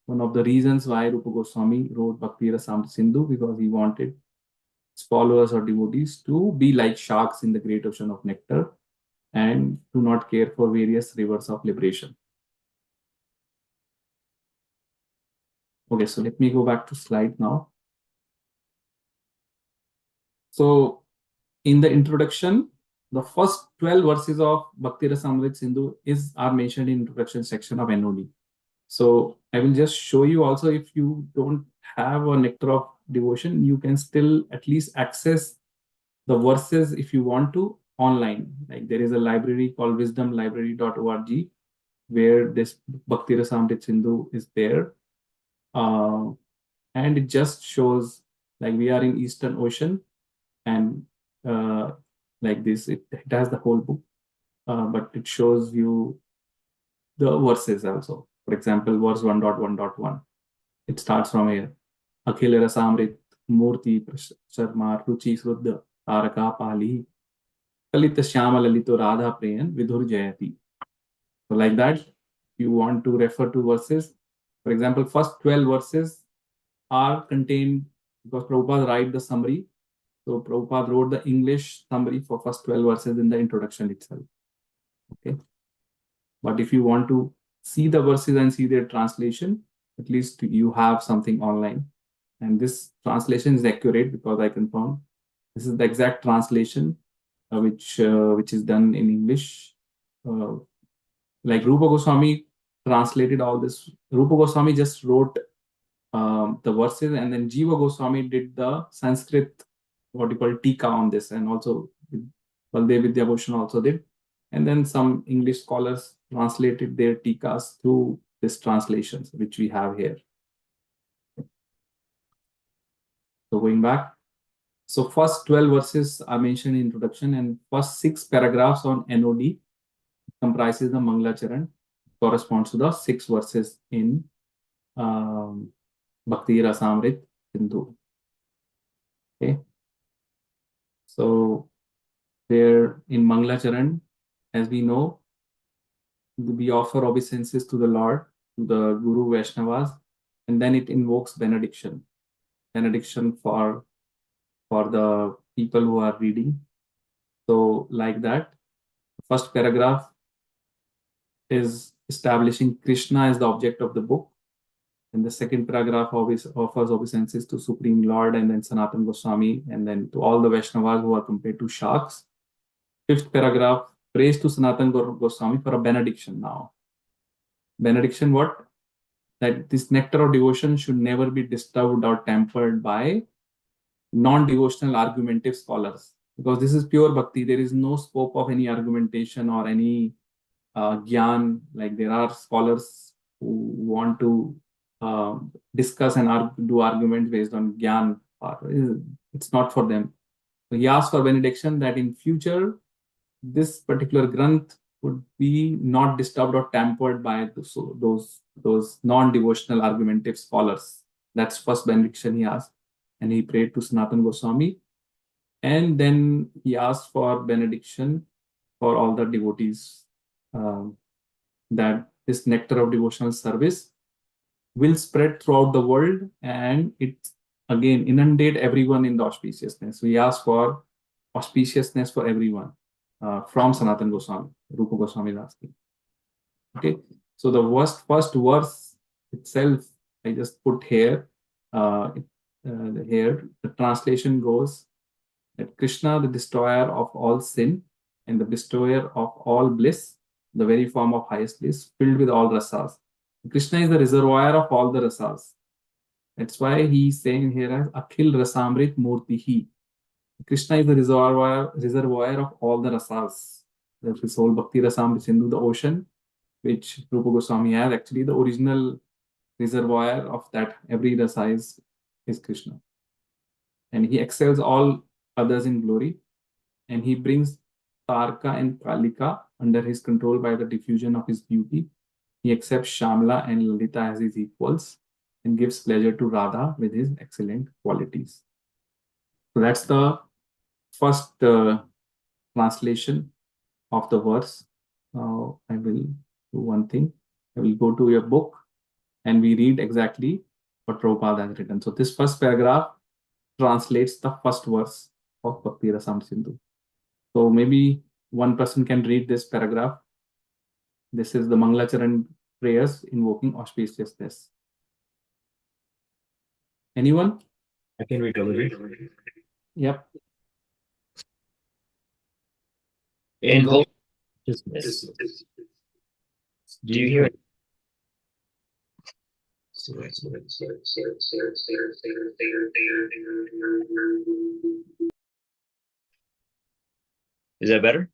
one of the reasons why Rupa Goswami wrote Bhakti Rasamrita Sindhu, because he wanted his followers or devotees to be like sharks in the great ocean of nectar and do not care for various rivers of liberation. Okay, so let me go back to slide now. So in the introduction, the first 12 verses of Bhakti Rasamrita Sindhu are mentioned in introduction section of NOD. So I will just show you also, if you don't have a Nectar of Devotion, you can still at least access the verses if you want to online. Like there is a library called wisdomlibrary.org where this Bhakti Rasamrita Sindhu is there. And it just shows like we are in Eastern Ocean, and like this, it has the whole book, but it shows you the verses also. For example, verse 1.1.1, it starts from here. Akhil Rasamrit Murti Sharma Ruchi Sruddha Taraka Pali Kalita Shyama Lalito Radha Prayan Vidhur Jayati. So like that, you want to refer to verses. For example, first 12 verses are contained because Prabhupada write the summary. So Prabhupada wrote the English summary for first 12 verses in the introduction itself. Okay. But if you want to see the verses and see their translation, at least you have something online. And this translation is accurate because I confirm this is the exact translation which is done in English. Like Rupa Goswami translated all this. Rupa Goswami just wrote the verses, and then Jiva Goswami did the Sanskrit, what you call Tika on this, and also Baldev Vidyabhushan also did. And then some English scholars translated their Tikas through these translations, which we have here. So going back, so first 12 verses are mentioned in introduction, and first 6 paragraphs on NOD comprises the Mangala Charan, corresponds to the 6 verses in Bhakti Rasamrit Sindhu. Okay. So there in Mangala Charan, as we know, we offer obeisances to the Lord, to the Guru Vaishnavas, and then it invokes benediction. Benediction for the people who are reading. So like that, first paragraph is establishing Krishna as the object of the book. And the second paragraph offers obeisances to Supreme Lord, and then Sanatana Goswami, and then to all the Vaishnavas who are compared to sharks. Fifth paragraph, praise to Sanatana Goswami for a benediction now. Benediction what? That this nectar of devotion should never be disturbed or tampered by non-devotional argumentative scholars. Because this is pure bhakti, there is no scope of any argumentation or any gyan. Like there are scholars who want to discuss and do arguments based on gyan. It's not for them. So he asked for benediction that in future, this particular granth would be not disturbed or tampered by those non-devotional argumentative scholars. That's first benediction he asked. And he prayed to Sanatana Goswami. And then he asked for benediction for all the devotees, that this nectar of devotional service will spread throughout the world, and it again inundate everyone in the auspiciousness. We ask for auspiciousness for everyone from Sanatana Goswami. Rupa Goswami is asking. Okay, so the first verse itself, I just put here. Here the translation goes that Krishna, the destroyer of all sin and the bestower of all bliss, the very form of highest bliss, filled with all rasas. Krishna is the reservoir of all the rasas. That's why he's saying here as Akhil Rasamrit Murtihi. Krishna is the reservoir of all the rasas. That's this whole Bhakti Rasamrit Sindhu, the ocean, which Rupa Goswami has. Actually, the original reservoir of that every rasa is Krishna. And he excels all others in glory. And he brings Tarka and Kalika under his control by the diffusion of his beauty. He accepts Shamla and Lalita as his equals and gives pleasure to Radha with his excellent qualities. So that's the first translation of the verse. Now I will do one thing. I will go to your book and we read exactly what Prabhupada has written. So this first paragraph translates the first verse of Bhakti Rasamrita Sindhu. So maybe one person can read this paragraph. This is the Mangala Charan prayers invoking auspiciousness. Anyone? I can read over it. Yep. Invoke consciousness. Do you hear it? Is that better?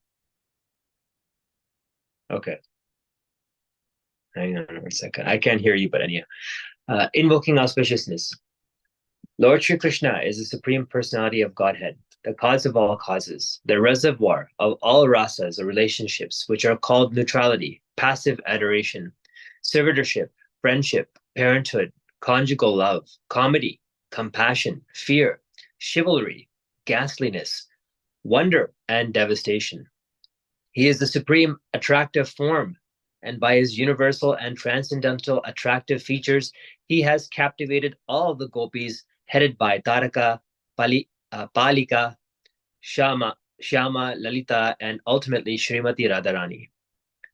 Okay. Hang on a second. I can't hear you, but anyhow. Invoking auspiciousness. Lord Shri Krishna is the Supreme Personality of Godhead, the cause of all causes, the reservoir of all rasas or relationships, which are called neutrality, passive adoration, servitorship, friendship, parenthood, conjugal love, comedy, compassion, fear, chivalry, ghastliness, wonder, and devastation. He is the supreme attractive form, and by his universal and transcendental attractive features, he has captivated all the gopis headed by Taraka, Palika, Shama, Lalita, and ultimately Srimati Radharani.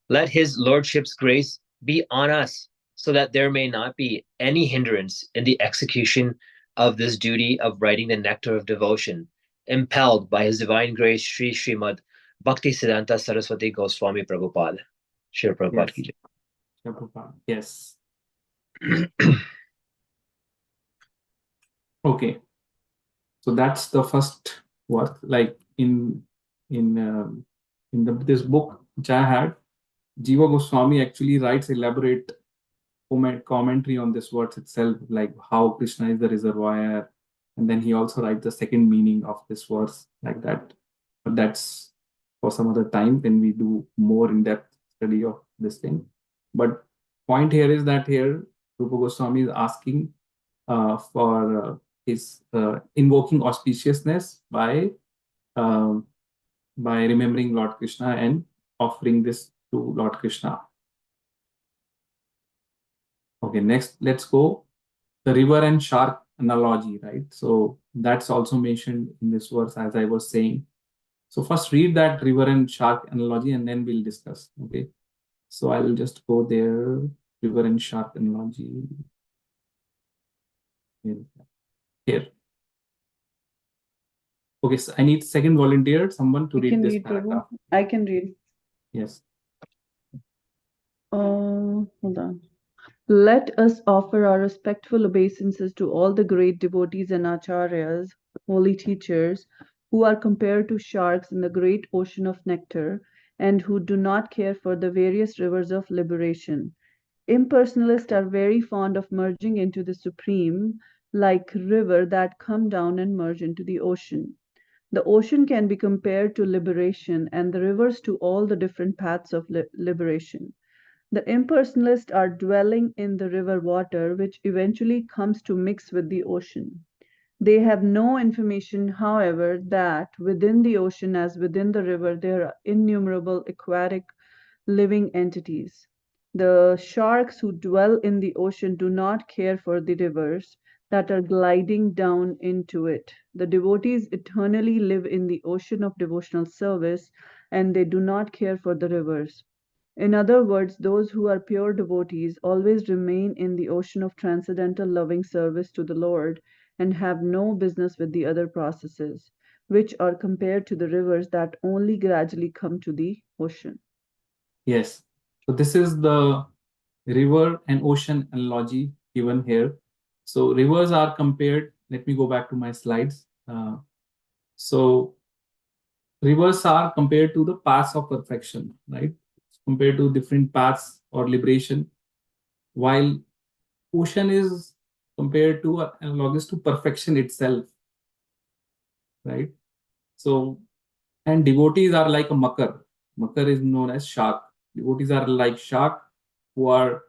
Let his lordship's grace be on us, so that there may not be any hindrance in the execution of this duty of writing the nectar of devotion, impelled by his divine grace, Srimad Bhakti Siddhanta Saraswati Goswami Prabhupada. Srila Prabhupada ki jai. Prabhupada. Yes. Okay. So that's the first work. Like in this book which I had, Jiva Goswami actually writes elaborate commentary on this verse itself, like how Krishna is the reservoir, and then he also writes the second meaning of this verse like that. But that's for some other time when we do more in-depth study of this thing. But point here is that here Rupa Goswami is asking for his invoking auspiciousness by remembering Lord Krishna and offering this to Lord Krishna. Okay, next let's go the river and shark analogy, right? So that's also mentioned in this verse, as I was saying. So first read that river and shark analogy and then we'll discuss. Okay, so I will just go there, river and shark analogy. Here. Okay, so I need second volunteer, someone to read this paragraph. I can read. Yes. Hold on. Let us offer our respectful obeisances to all the great devotees and acharyas, holy teachers, who are compared to sharks in the great ocean of nectar, and who do not care for the various rivers of liberation. Impersonalists are very fond of merging into the supreme, like river that come down and merge into the ocean. The ocean can be compared to liberation, and the rivers to all the different paths of liberation. The impersonalists are dwelling in the river water, which eventually comes to mix with the ocean. They have no information, however, that within the ocean, as within the river, there are innumerable aquatic living entities. The sharks who dwell in the ocean do not care for the rivers that are gliding down into it. The devotees eternally live in the ocean of devotional service, and they do not care for the rivers. In other words, those who are pure devotees always remain in the ocean of transcendental loving service to the Lord and have no business with the other processes, which are compared to the rivers that only gradually come to the ocean. Yes. So this is the river and ocean analogy given here. So rivers are compared. Let me go back to my slides. So rivers are compared to the paths of perfection, right? Compared to different paths or liberation, while ocean is compared to analogous to perfection itself, right? So, and devotees are like a makar. Makar is known as shark. Devotees are like shark who are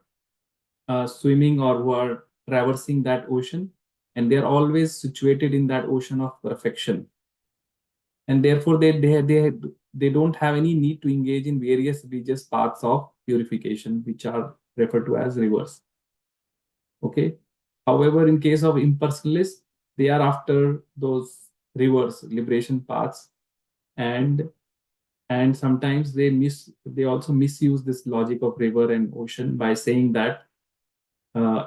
swimming or who are traversing that ocean, and they are always situated in that ocean of perfection, and therefore they don't have any need to engage in various religious paths of purification, which are referred to as rivers. Okay. However, in case of impersonalists, they are after those rivers, liberation paths, and sometimes they also misuse this logic of river and ocean by saying that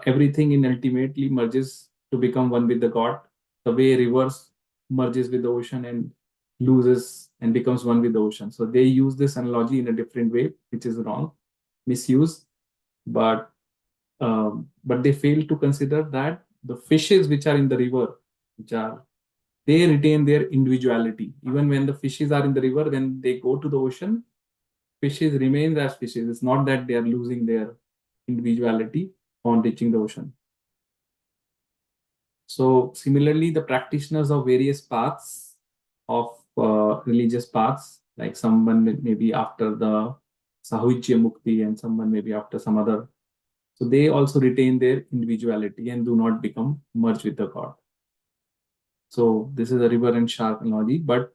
everything in ultimately merges to become one with the God, the way rivers merges with the ocean and loses and becomes one with the ocean. So they use this analogy in a different way, which is wrong, misuse, but they fail to consider that the fishes which are in the river, they retain their individuality. Even when the fishes are in the river, when they go to the ocean, fishes remain as fishes. It's not that they are losing their individuality on reaching the ocean. So similarly, the practitioners of various paths of religious paths, like someone maybe after the Sahujya Mukti and someone maybe after some other, so they also retain their individuality and do not become merged with the God. So this is a river and shark analogy, but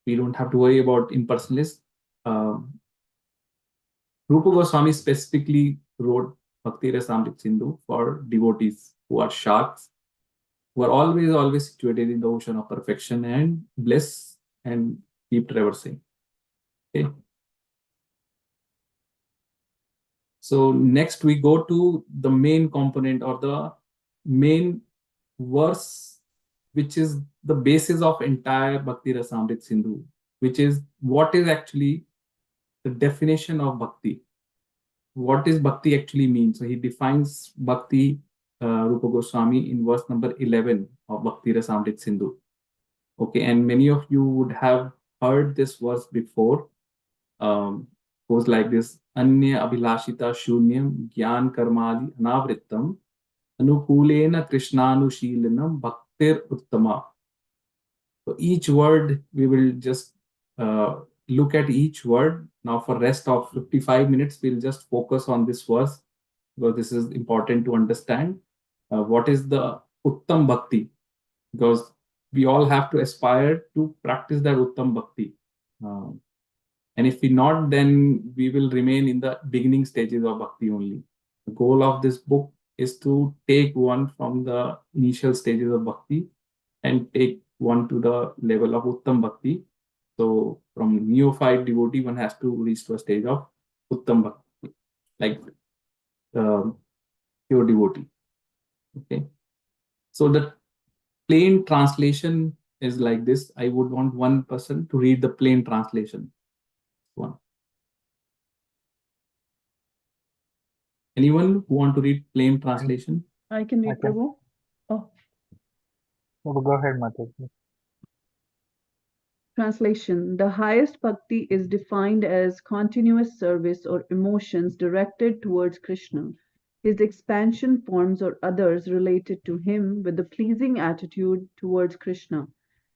we don't have to worry about impersonalists. Rupa Goswami specifically wrote Bhakti Rasamrita Sindhu for devotees who are sharks, who are always situated in the ocean of perfection and bliss and keep traversing. Okay. So next we go to the main component or the main verse, which is the basis of entire Bhakti Rasamrita Sindhu, which is what is actually the definition of bhakti. What does bhakti actually mean? So he defines bhakti, Rupa Goswami, in verse number 11 of Bhakti Rasamrita Sindhu. Okay, and many of you would have heard this verse before. Goes like this: Anya abhilashita shunyam gyan karmadi anavrittam anukulena krishnanushilanam bhaktir uttama. So each word we will just look at each word. Now for rest of 55 minutes, we'll just focus on this verse because this is important to understand. What is the Uttam Bhakti? Because we all have to aspire to practice that Uttam Bhakti. And if we not, then we will remain in the beginning stages of Bhakti only. The goal of this book is to take one from the initial stages of Bhakti and take one to the level of Uttam Bhakti. So from neophyte devotee, one has to reach to a stage of Uttam Bhakti, like pure devotee. Okay. So the plain translation is like this. I would want one person to read the plain translation. One. Anyone who want to read plain translation? I can read, Okay. Prabhu. Oh, Go ahead, Mataji. translation. The highest bhakti is defined as continuous service or emotions directed towards Krishna, his expansion forms or others related to him with a pleasing attitude towards Krishna.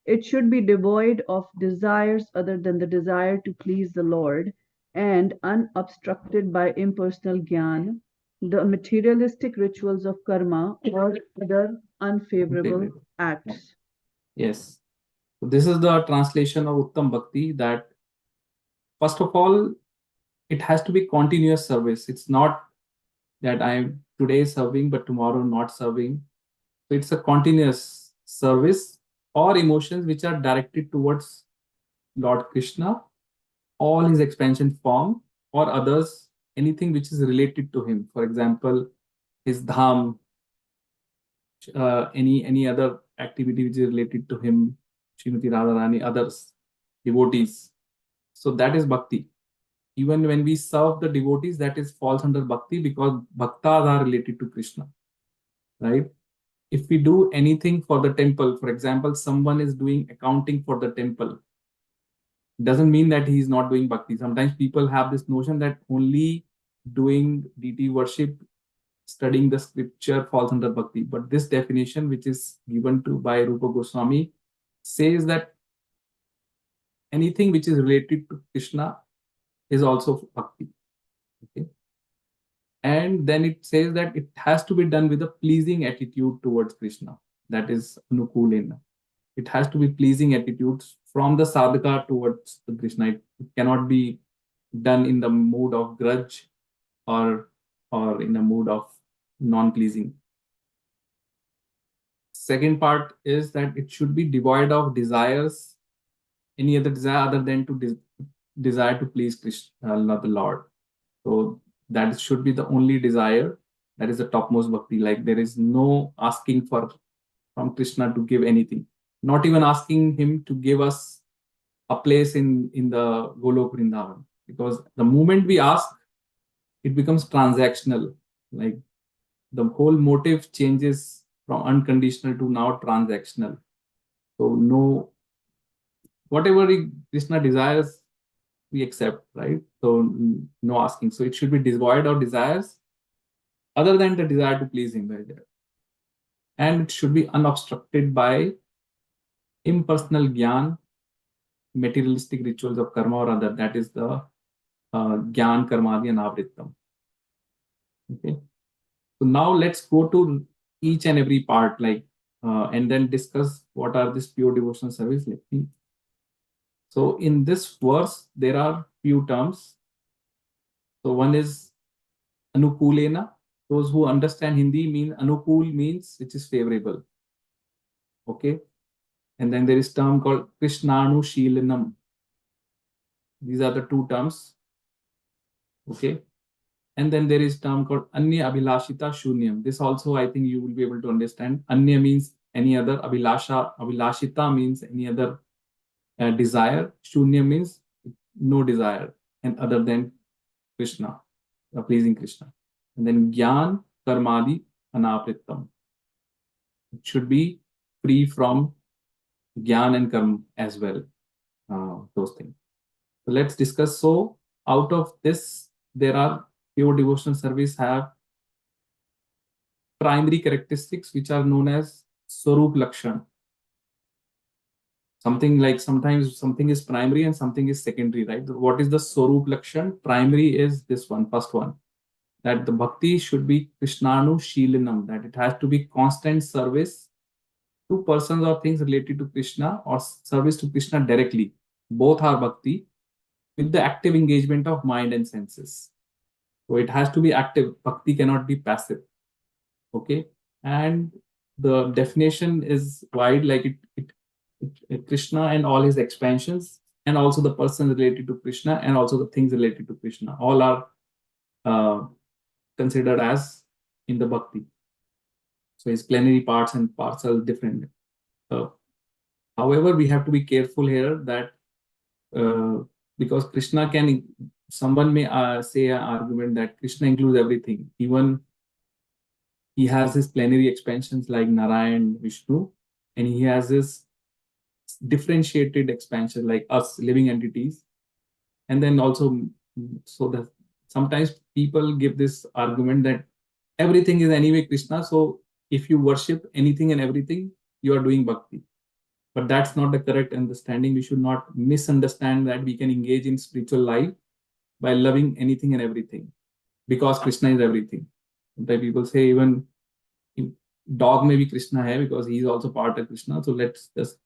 It should be devoid of desires other than the desire to please the Lord and unobstructed by impersonal jnana, the materialistic rituals of karma, or other unfavorable acts. Yes. So this is the translation of Uttam Bhakti, that first of all, it has to be continuous service. It's not that I'm today serving, but tomorrow not serving. So it's a continuous service or emotions which are directed towards Lord Krishna, all his expansion form, or others, anything which is related to him. For example, his dham, any other activity which is related to him, Srimati Radharani, others, devotees. So that is bhakti. Even when we serve the devotees, that is falls under bhakti because bhaktas are related to Krishna, right? If we do anything for the temple, for example, someone is doing accounting for the temple, doesn't mean that he is not doing bhakti. Sometimes people have this notion that only doing deity worship, studying the scripture falls under bhakti. But this definition, which is given to by Rupa Goswami, says that anything which is related to Krishna is also bhakti. Okay. And then it says that it has to be done with a pleasing attitude towards Krishna. That is anukulena. It has to be pleasing attitudes from the sadhaka towards the Krishna. It cannot be done in the mood of grudge or in a mood of non-pleasing. Second part is that it should be devoid of desires, any other desire other than to desire to please Krishna, the Lord. So that should be the only desire. That is the topmost bhakti. Like there is no asking from Krishna to give anything. Not even asking him to give us a place in the Golok Vrindavan. Because the moment we ask, it becomes transactional. Like the whole motive changes from unconditional to now transactional. So no, whatever Krishna desires, we accept, right? So no asking. So it should be devoid of desires other than the desire to please him, right there. And it should be unobstructed by impersonal gyan, materialistic rituals of karma or other. That is the gyan karmadi and avrittam. Okay. So now let's go to each and every part. Like and then discuss what are this pure devotional service. So in this verse, there are few terms. So one is anukulena. Those who understand Hindi mean anukul means which is favorable. Okay. And then there is term called Krishnanu Shilanam. These are the two terms. Okay. And then there is term called Anya Abhilashita Shunyam. This also I think you will be able to understand. Anya means any other. Abhilashita means any other desire. Shunyam means no desire and other than Krishna, pleasing Krishna. And then Gyan Karmadi Anaprittam. It should be free from Gyan and Karma as well. Those things. So let's discuss. So out of this, there are pure devotional service have primary characteristics which are known as Swarup Lakshan. Something like sometimes something is primary and something is secondary, right? What is the Swarup Lakshan? Primary is this one, first one, that the bhakti should be Krishnanu Shilanam, that it has to be constant service to persons or things related to Krishna or service to Krishna directly. Both are bhakti with the active engagement of mind and senses. So it has to be active. Bhakti cannot be passive. Okay. And the definition is wide, like Krishna and all his expansions, and also the person related to Krishna, and also the things related to Krishna. All are considered as in the bhakti. So his plenary parts and parts are different. However, we have to be careful here that because Krishna can, someone may say an argument that Krishna includes everything. Even he has his plenary expansions like Narayan, Vishnu, and he has his differentiated expansion like us, living entities. And then also, so that sometimes people give this argument that everything is anyway Krishna. So if you worship anything and everything, you are doing bhakti. But that's not the correct understanding. We should not misunderstand that we can engage in spiritual life by loving anything and everything because Krishna is everything. Sometimes people say even dog may be Krishna hai because he is also part of Krishna. So let's just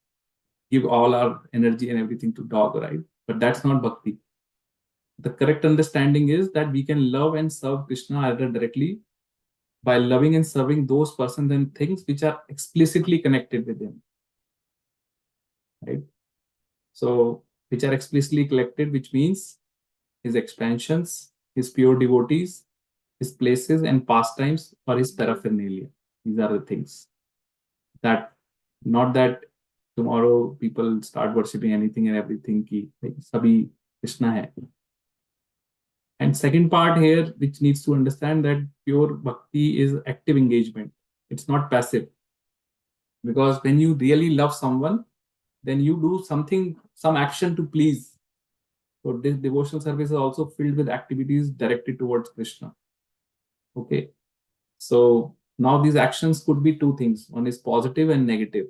give all our energy and everything to dog, right? But that's not bhakti. The correct understanding is that we can love and serve Krishna either directly by loving and serving those persons and things which are explicitly connected with him. Right? So, which are explicitly collected, which means his expansions, his pure devotees, his places and pastimes, or his paraphernalia. These are the things that, not that tomorrow people start worshipping anything and everything ki sabhi Krishna hai. And second part here, which needs to understand that pure bhakti is active engagement. It's not passive. Because when you really love someone, then you do something, some action to please. So this devotional service is also filled with activities directed towards Krishna. Okay. So now these actions could be two things. One is positive and negative.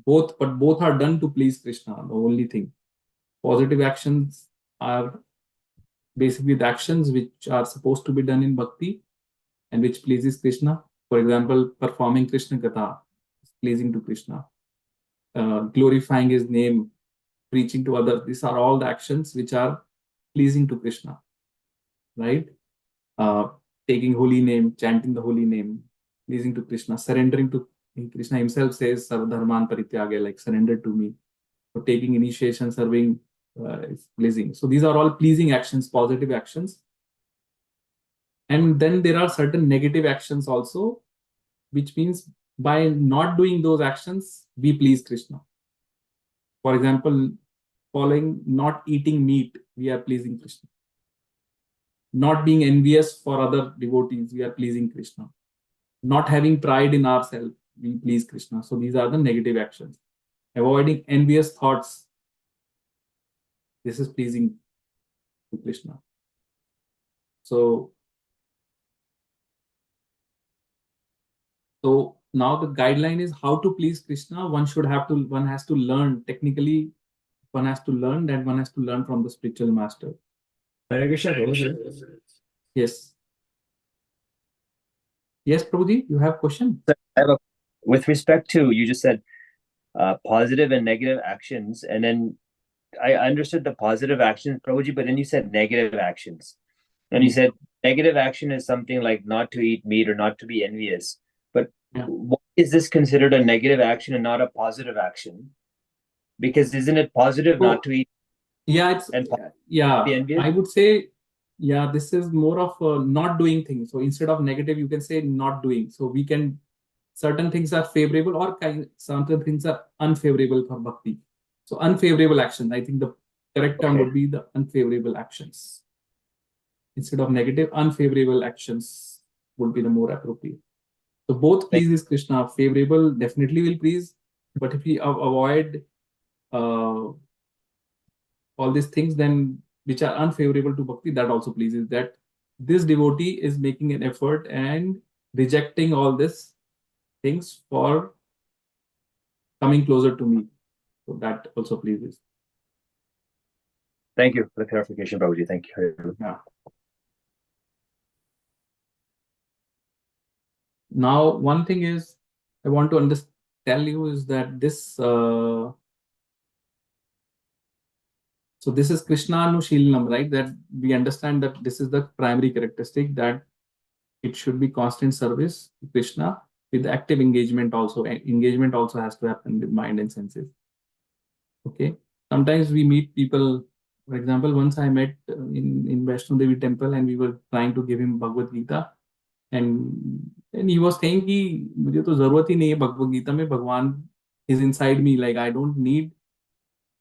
Both are done to please Krishna. The only thing. Positive actions are basically the actions which are supposed to be done in bhakti and which pleases Krishna. For example, performing Krishna Katha is pleasing to Krishna. Glorifying his name, preaching to others. These are all the actions which are pleasing to Krishna. Right? Taking holy name, chanting the holy name, pleasing to Krishna, surrendering to Krishna himself says, Sarvadharman Parityage, like surrender to me. So taking initiation, serving is pleasing. So these are all pleasing actions, positive actions. And then there are certain negative actions also, which means by not doing those actions, we please Krishna. For example, following not eating meat, we are pleasing Krishna. Not being envious for other devotees, we are pleasing Krishna. Not having pride in ourselves, we please Krishna. So these are the negative actions. Avoiding envious thoughts, this is pleasing to Krishna. So now the guideline is how to please Krishna. One has to learn technically. One has to learn from the spiritual master. Hare Krishna, Prabhu. Yes. Yes, Prabhuji, you have question? I have a with respect to, you just said positive and negative actions, and then I understood the positive actions, Prabhuji, but then you said negative actions. And you said negative action is something like not to eat meat or not to be envious. But why is this considered a negative action and not a positive action? Because isn't it positive not to eat and be envious? I would say, this is more of not doing things. So instead of negative, you can say not doing. So we can, certain things are favorable or certain things are unfavorable for bhakti. So unfavorable action, I think the correct term would be the unfavorable actions. Instead of negative, unfavorable actions would be the more appropriate. So both pleases Krishna. Favorable definitely will please, but if we avoid all these things, then which are unfavorable to bhakti, that also pleases. That this devotee is making an effort and rejecting all these things for coming closer to me. So that also pleases. Thank you for the clarification, Prabhuji. Thank you. Yeah. Now, one thing is I want to tell you is that this. So this is Krishna Anushilanam, right? That we understand that this is the primary characteristic, that it should be constant service to Krishna with active engagement also. Engagement also has to happen with mind and senses. Okay. Sometimes we meet people. For example, once I met in Vaishno Devi temple and we were trying to give him Bhagavad Gita. And he was saying कि मुझे तो जरूरत ही नहीं है भगवद गीता में, भगवान is inside me, like I don't need,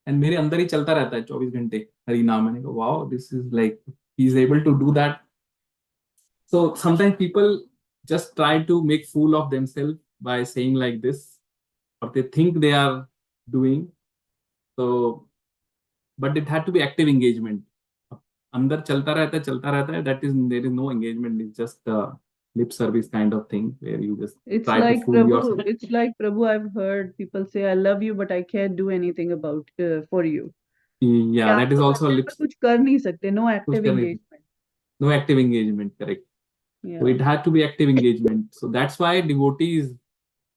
and मेरे अंदर ही चलता रहता है 24 घंटे हरि नाम. मैंने कहा wow, this is like he is able to do that. So sometimes people just try to make fool of themselves by saying like this, or they think they are doing. So, but it had to be active engagement. अंदर चलता रहता है. That is, there is no engagement. It's just lip service kind of thing where you just try to fool yourself. It's like Prabhu, I've heard people say I love you but I can't do anything about for you. Yeah, that is also a lip. कुछ कर नहीं सकते. No active engagement. No active engagement, correct. Yeah. So it had to be active engagement. So that's why devotees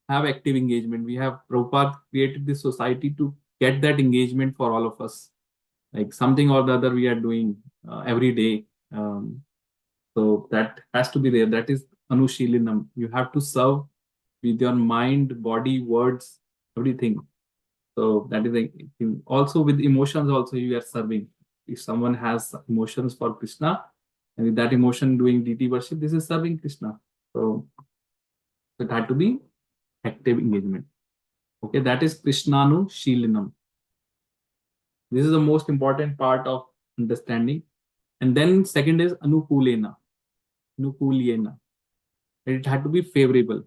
have active engagement. We have Prabhupada created this society to get that engagement for all of us. Like something or the other we are doing every day. So that has to be there. That is Anushilanam. You have to serve with your mind, body, words, everything. So that is also with emotions also you are serving. If someone has emotions for Krishna, and with that emotion doing deity worship, this is serving Krishna. So it had to be active engagement. Okay, that is Krishnanushilanam. This is the most important part of understanding. And then second is Anukulena. Anukulyena. It had to be favorable.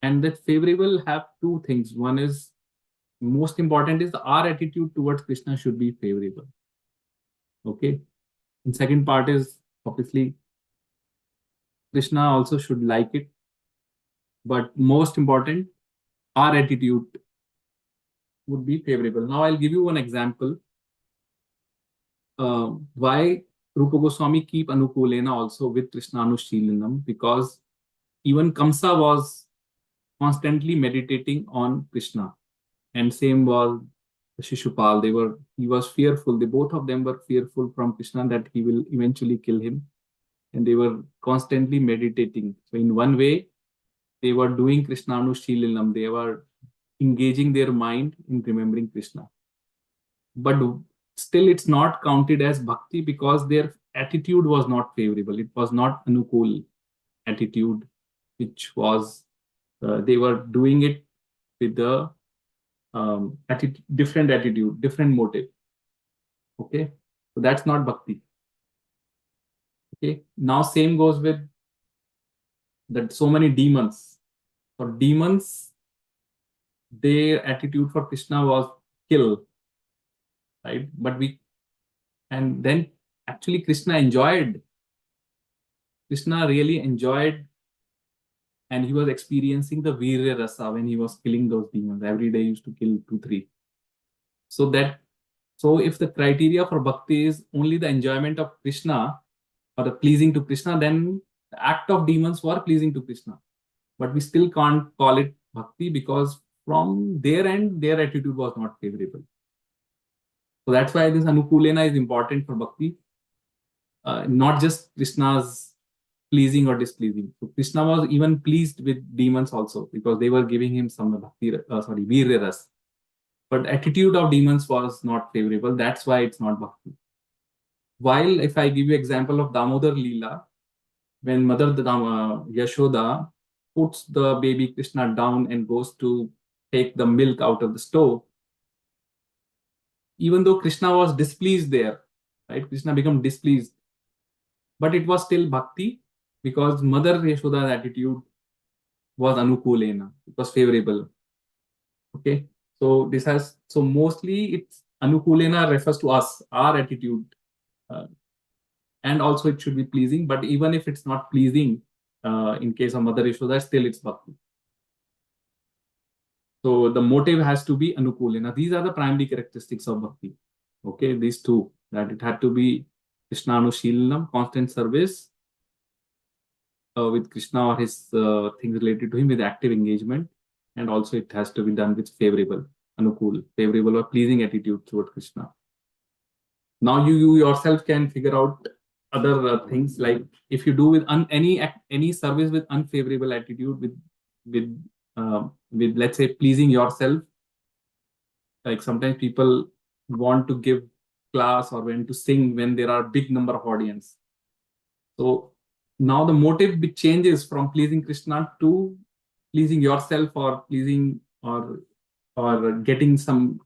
And that favorable have two things. One is, most important is our attitude towards Krishna should be favorable. Okay. And second part is, obviously, Krishna also should like it. But most important, our attitude would be favorable. Now I'll give you one example. Why Rupa Goswami keep Anukulena also with Krishna Anushilanam, because even Kamsa was constantly meditating on Krishna, and same was Shishupal. He was fearful. Both of them were fearful from Krishna that he will eventually kill him, and they were constantly meditating. So in one way, they were doing Krishna Anushilanam. They were engaging their mind in remembering Krishna. But still, it's not counted as bhakti because their attitude was not favorable. It was not anukul attitude, which was they were doing it with the different attitude, different motive. Okay, so that's not bhakti. Okay, now same goes with that. So many demons. For demons, their attitude for Krishna was kill. Right, and then actually Krishna really enjoyed, and he was experiencing the Virya Rasa when he was killing those demons. Every day he used to kill 2-3. So if the criteria for bhakti is only the enjoyment of Krishna or the pleasing to Krishna, then the act of demons were pleasing to Krishna. but we still can't call it bhakti because from their end, their attitude was not favorable. So that's why this anukulena is important for bhakti, not just Krishna's pleasing or displeasing. So Krishna was even pleased with demons also because they were giving him some bhakti, virya ras. But attitude of demons was not favorable. That's why it's not bhakti. While if I give you example of Damodar Leela, when Mother Yashoda puts the baby Krishna down and goes to take the milk out of the stove, even though Krishna was displeased there, right? Krishna became displeased, but it was still bhakti because Mother Yashoda's attitude was anukulena, it was favorable. Okay, so mostly it's anukulena refers to us, our attitude, and also it should be pleasing. But even if it's not pleasing, in case of Mother Yashoda, still it's bhakti. So the motive has to be anukulena. These are the primary characteristics of bhakti. Okay, these two, that it had to be Krishnanushilanam, constant service with Krishna or his things related to him with active engagement, and also it has to be done with favorable, anukul, favorable or pleasing attitude toward Krishna. Now you yourself can figure out other things, like if you do with any service with unfavorable attitude, with let's say pleasing yourself, like sometimes people want to give class or when to sing when there are big number of audience. So now the motive changes from pleasing Krishna to pleasing yourself or pleasing or getting some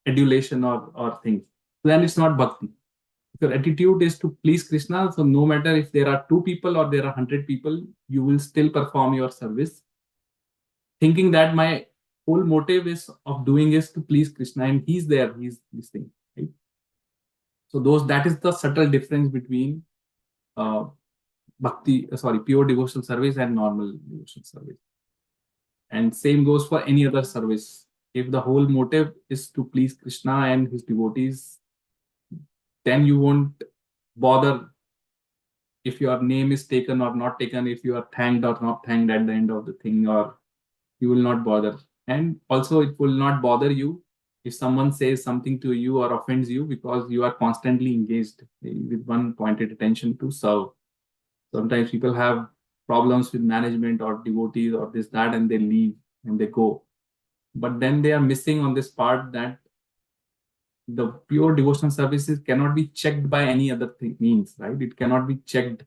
adulation or things. Then it's not bhakti. If your attitude is to please Krishna, so no matter if there are 2 people or there are 100 people, you will still perform your service, thinking that my whole motive is of doing is to please Krishna, and he's there, he's listening. Right? So that is the subtle difference between pure devotional service and normal devotional service. And same goes for any other service. If the whole motive is to please Krishna and his devotees, then you won't bother if your name is taken or not taken, if you are thanked or not thanked at the end of the thing, or you will not bother. And also it will not bother you if someone says something to you or offends you, because you are constantly engaged with one pointed attention to serve. Sometimes people have problems with management or devotees or this, that, and they leave and they go. But then they are missing on this part that the pure devotional services cannot be checked by any other means, right? It cannot be checked.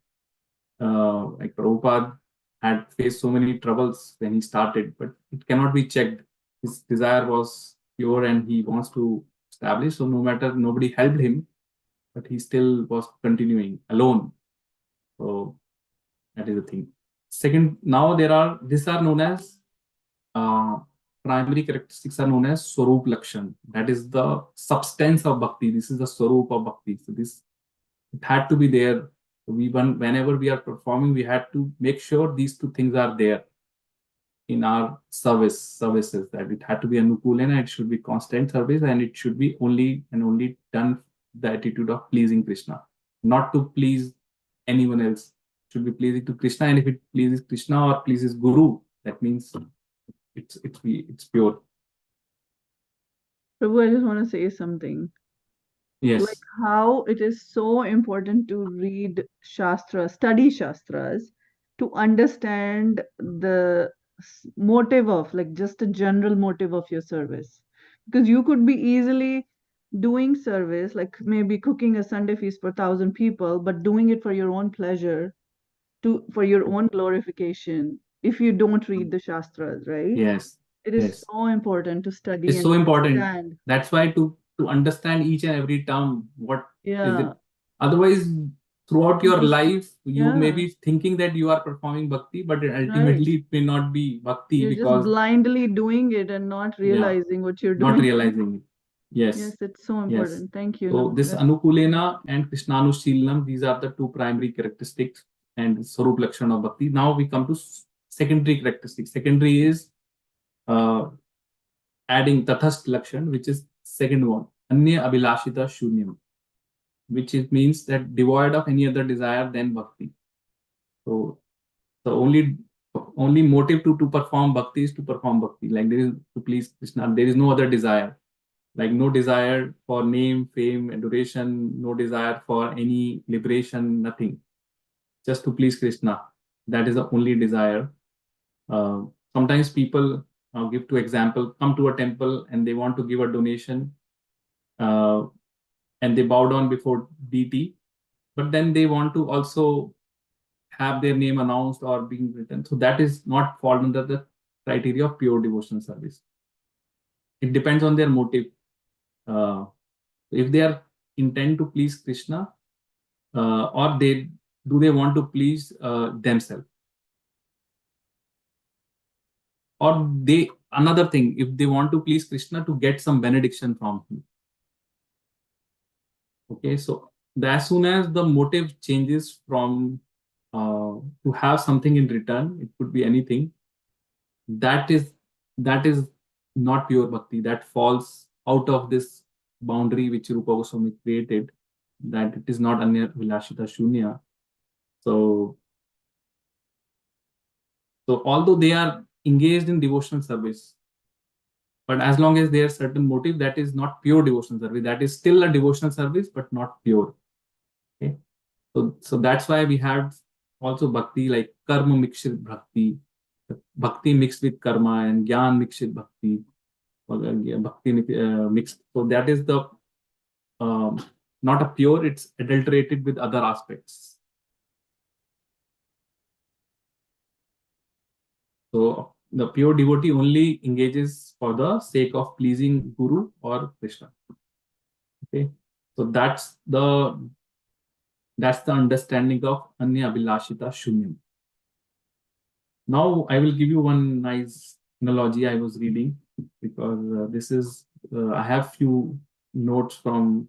Like Prabhupada had faced so many troubles when he started, but it cannot be checked. His desire was pure and he wants to establish. So no matter, nobody helped him, but he still was continuing alone. So that is the thing. Second, now these are known as primary characteristics are known as Swarup Lakshan. That is the substance of bhakti. This is the Swarup of bhakti. So it had to be there. Whenever we are performing, we had to make sure these 2 things are there in our services. That it had to be anukulena, it should be constant service, and it should be only done the attitude of pleasing Krishna, not to please anyone else. It should be pleasing to Krishna, and if it pleases Krishna or pleases Guru, that means it's pure. Prabhu, I just want to say something. Yes. Like how it is so important to read Shastras, study Shastras, to understand the motive of, like just a general motive of your service. Because you could be easily doing service, like maybe cooking a Sunday feast for 1,000 people, but doing it for your own pleasure, for your own glorification, if you don't read the Shastras, right? Yes. It is Yes. so important to study It's and so important. understand. That's why to understand each and every term, what is it? Yeah. Otherwise, throughout your Because- life, you may yeah. be thinking that you are performing bhakti, but ultimately it may not be bhakti You're just because blindly doing it and not realizing what you're not doing. realizing it. Yes. Yes, it's so Yes. important. Thank you. So No, this Anukulena and Krishnanushilanam, these are the 2 primary characteristics and Swarup Lakshan of bhakti. Now we come to secondary characteristics. Secondary is adding Tathast Lakshan, which is second one, Anya Abhilashita Shunyam, which means that devoid of any other desire than bhakti. So the only only motive to perform bhakti is to perform bhakti. Like there is to please Krishna. There is no other desire. Like no desire for name, fame, adoration, no desire for any liberation, nothing. Just to please Krishna. That is the only desire. Sometimes people give to example, come to a temple and they want to give a donation and they bow down before deity, but then they want to also have their name announced or being written. So that is not fall under the criteria of pure devotional service. It depends on their motive. If they are intent to please Krishna, or they want to please themselves, or they another thing, if they want to please Krishna to get some benediction from him. Okay, so as soon as the motive changes from to have something in return, it could be anything. That is not pure bhakti. That falls out of this boundary which Rupa Goswami created. That it is not anya vilashita shunya. So although they are engaged in devotional service, but as long as there is certain motive, that is not pure devotional service. That is still a devotional service, but not pure. Okay, so that's why we have also bhakti like karma mixed bhakti, bhakti mixed with karma, and gyan mixed with bhakti, or bhakti mixed. So that is the not a pure; it's adulterated with other aspects. So the pure devotee only engages for the sake of pleasing Guru or Krishna. Okay, so that's the understanding of anya abhilashita shunyam. Now I will give you one nice analogy I was reading, because this is I have few notes from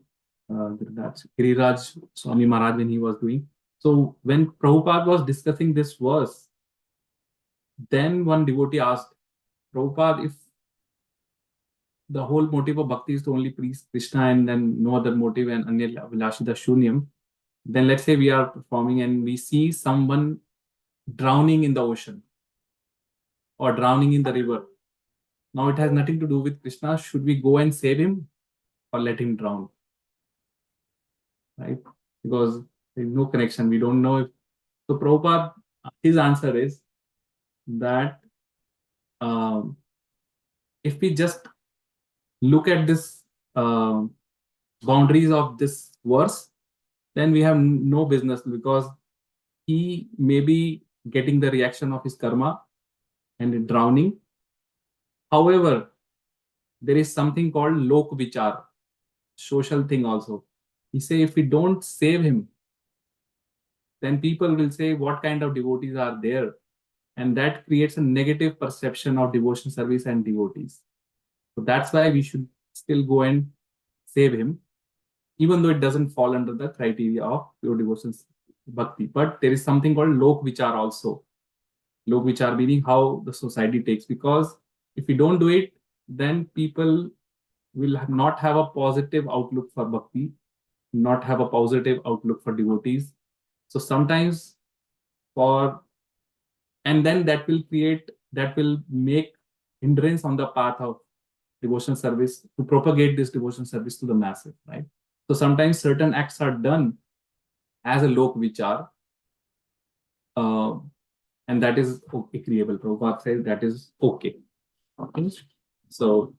that Giriraj Swami Maharaj when he was doing. So when Prabhupada was discussing this verse, then one devotee asked Prabhupada, if the whole motive of bhakti is to only please Krishna and then no other motive and anya vilashita shunyam, then let's say we are performing and we see someone drowning in the ocean or drowning in the river. Now it has nothing to do with Krishna. Should we go and save him or let him drown? Right? Because there is no connection. We don't know if. So Prabhupada, his answer is that if we just look at this boundaries of this verse, then we have no business, because he may be getting the reaction of his karma and drowning. However, there is something called lok vichar, social thing also. He say if we don't save him, then people will say what kind of devotees are there, and that creates a negative perception of devotion service and devotees. So that's why we should still go and save him, even though it doesn't fall under the criteria of pure devotion bhakti. But there is something called lok vichar also. Lok vichar meaning how the society takes, because if we don't do it, then people will not have a positive outlook for bhakti, not have a positive outlook for devotees. So sometimes and then that will make hindrance on the path of devotion service, to propagate this devotion service to the masses, right? So sometimes certain acts are done as a lok vichar, and that is agreeable. Prabhupada says that is okay. Okay. So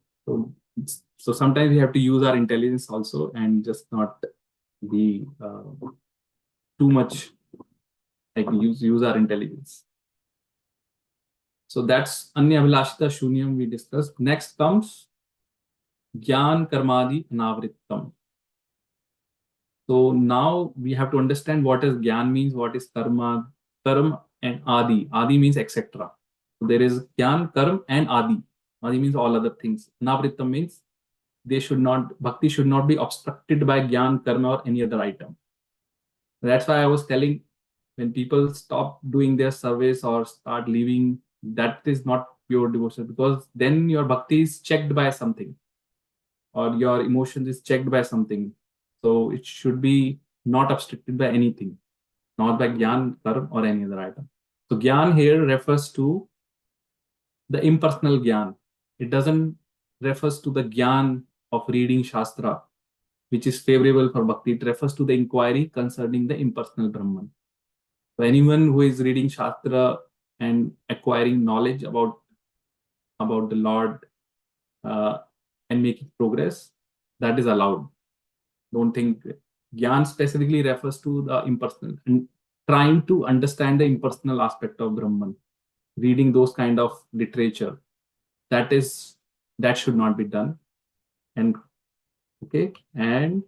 sometimes we have to use our intelligence also, and just not be too much like use our intelligence. So that's anya vilashita shunyam we discussed. Next comes gyan karmadi anavrittam. So now we have to understand what is gyan means, what is karma, karma and adi. Adi means etc. So there is gyan, karma and adi. Adi means all other things. Anavrittam means bhakti should not be obstructed by gyan, karma or any other item. That's why I was telling, when people stop doing their service or start leaving, that is not pure devotion, because then your bhakti is checked by something, or your emotions is checked by something. So it should be not obstructed by anything, not by gyan, karma or any other item. So Gyan here refers to the impersonal Gyan. It doesn't refers to the Gyan of reading Shastra, which is favorable for Bhakti. It refers to the inquiry concerning the impersonal Brahman. So anyone who is reading Shastra and acquiring knowledge about the Lord and making progress, that is allowed. Don't think Gyan specifically refers to the impersonal and trying to understand the impersonal aspect of Brahman, reading those kind of literature. That should not be done. And okay, and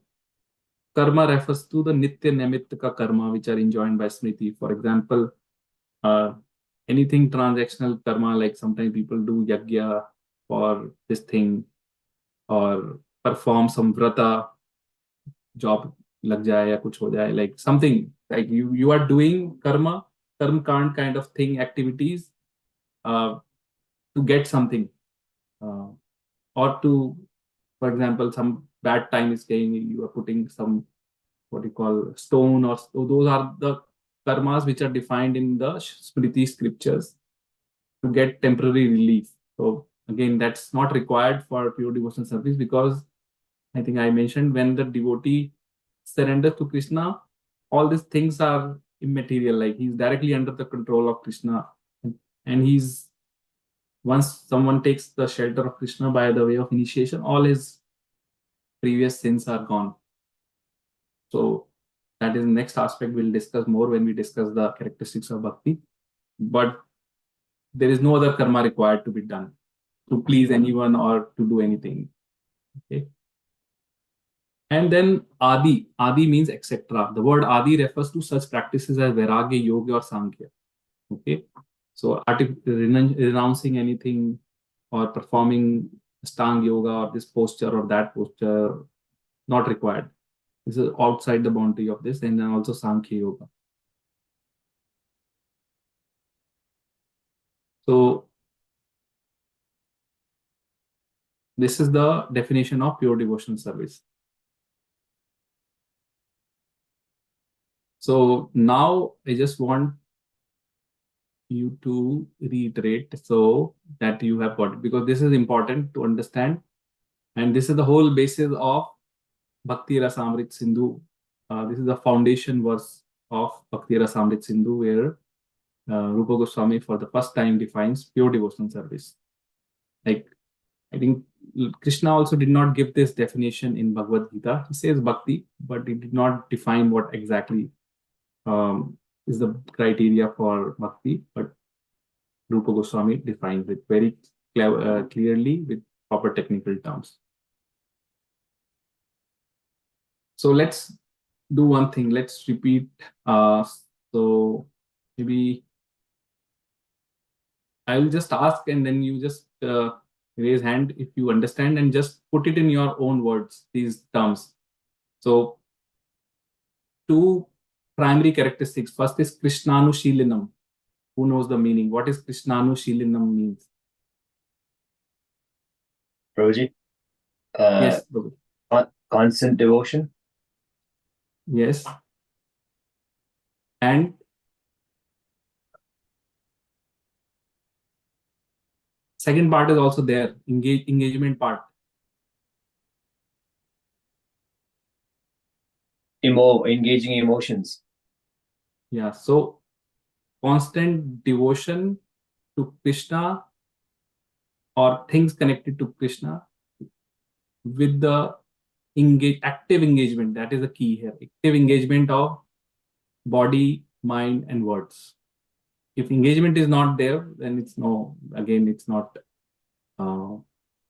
karma refers to the nitya nimitta karma which are enjoined by Smriti. For example, anything transactional karma, like sometimes people do yagya for this thing or perform some vrata, job lag jaye ya kuch ho jaye, like something like you are doing karma kind of thing, activities to get something, or to, for example, some bad time is came, you are putting some what you call stone, or so those are the karmas which are defined in the Smriti scriptures to get temporary relief. So again, that's not required for pure devotional service, because I think I mentioned when the devotee surrenders to Krishna, all these things are immaterial. Like he's directly under the control of Krishna, and he's once someone takes the shelter of Krishna by the way of initiation, all his previous sins are gone. So that is the next aspect we'll discuss more when we discuss the characteristics of bhakti. But there is no other karma required to be done to please anyone or to do anything. Okay. And then adi. Adi means etc. The word adi refers to such practices as vairagya, yoga, or sankhya. Okay. So renouncing anything or performing stang yoga or this posture or that posture, not required. This is outside the boundary of this. And then also sankhya yoga. So this is the definition of pure devotional service. So now I just want you to reiterate so that you have got it, because this is important to understand. And this is the whole basis of Bhakti Rasamrit Sindhu. This is the foundation verse of Bhakti Rasamrit Sindhu, where Rupa Goswami for the first time defines pure devotional service. Like, I think Krishna also did not give this definition in Bhagavad Gita. He says Bhakti, but he did not define what exactly is the criteria for Bhakti. But Rupa Goswami defines it very clearly with proper technical terms. So let's do one thing. Let's repeat. So maybe I will just ask, and then you just raise hand if you understand, and just put it in your own words, these terms. So two primary characteristics. First is Krishnanushilinam. Who knows the meaning? What is Krishnanushilinam means? Prabhuji? Yes, Prabhu. Constant devotion. Yes. And second part is also there, engagement part. Engaging emotions. Yeah, so constant devotion to Krishna or things connected to Krishna with the active engagement. That is the key here. Active engagement of body, mind, and words. If engagement is not there, then it's not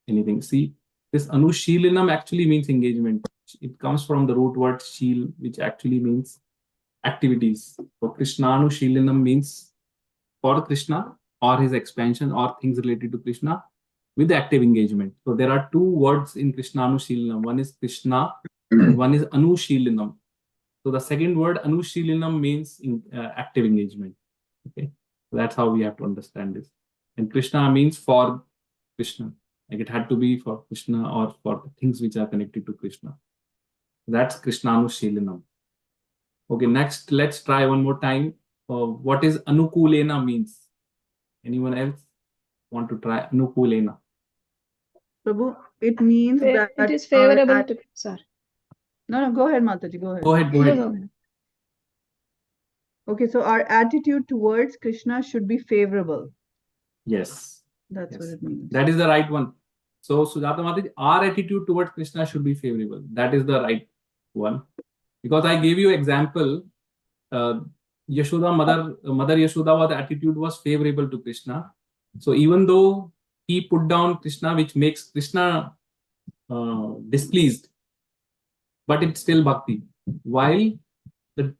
anything. See, this Anushilinam actually means engagement. It comes from the root word shil, which actually means activities. So Krishnanushilinam means for Krishna or his expansion or things related to Krishna with active engagement. So there are two words in Krishnanushilinam. One is Krishna and one is Anushilinam. So the second word Anushilinam means active engagement. Okay, so that's how we have to understand this. And Krishna means for Krishna. Like it had to be for Krishna or for the things which are connected to Krishna. That's Krishnanushilinam. Okay, next let's try one more time. what is anukulena means. Anyone else want to try anukulena? Prabhu, it means that It is our favorable to, sir. No, go ahead, Mataji, go ahead. Go ahead. No, no. Okay, so our attitude towards Krishna should be favorable. Yes. That's what Yes. it means. That is the right one. So Sujata Mataji, our attitude towards Krishna should be favorable. That is the right one. Because I gave you example, Yashoda, Mother Yashoda's attitude was favorable to Krishna. So even though he put down Krishna, which makes Krishna displeased, but it's still bhakti. While the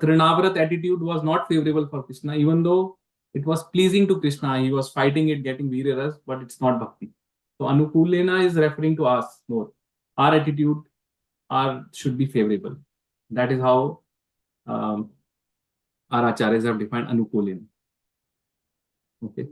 Trinavrat attitude was not favorable for Krishna, even though it was pleasing to Krishna, he was fighting it, getting Veeraras, but it's not bhakti. So Anukulena is referring to us more. Our attitude should be favorable. That is how our acharyas have defined Anukulena. Okay.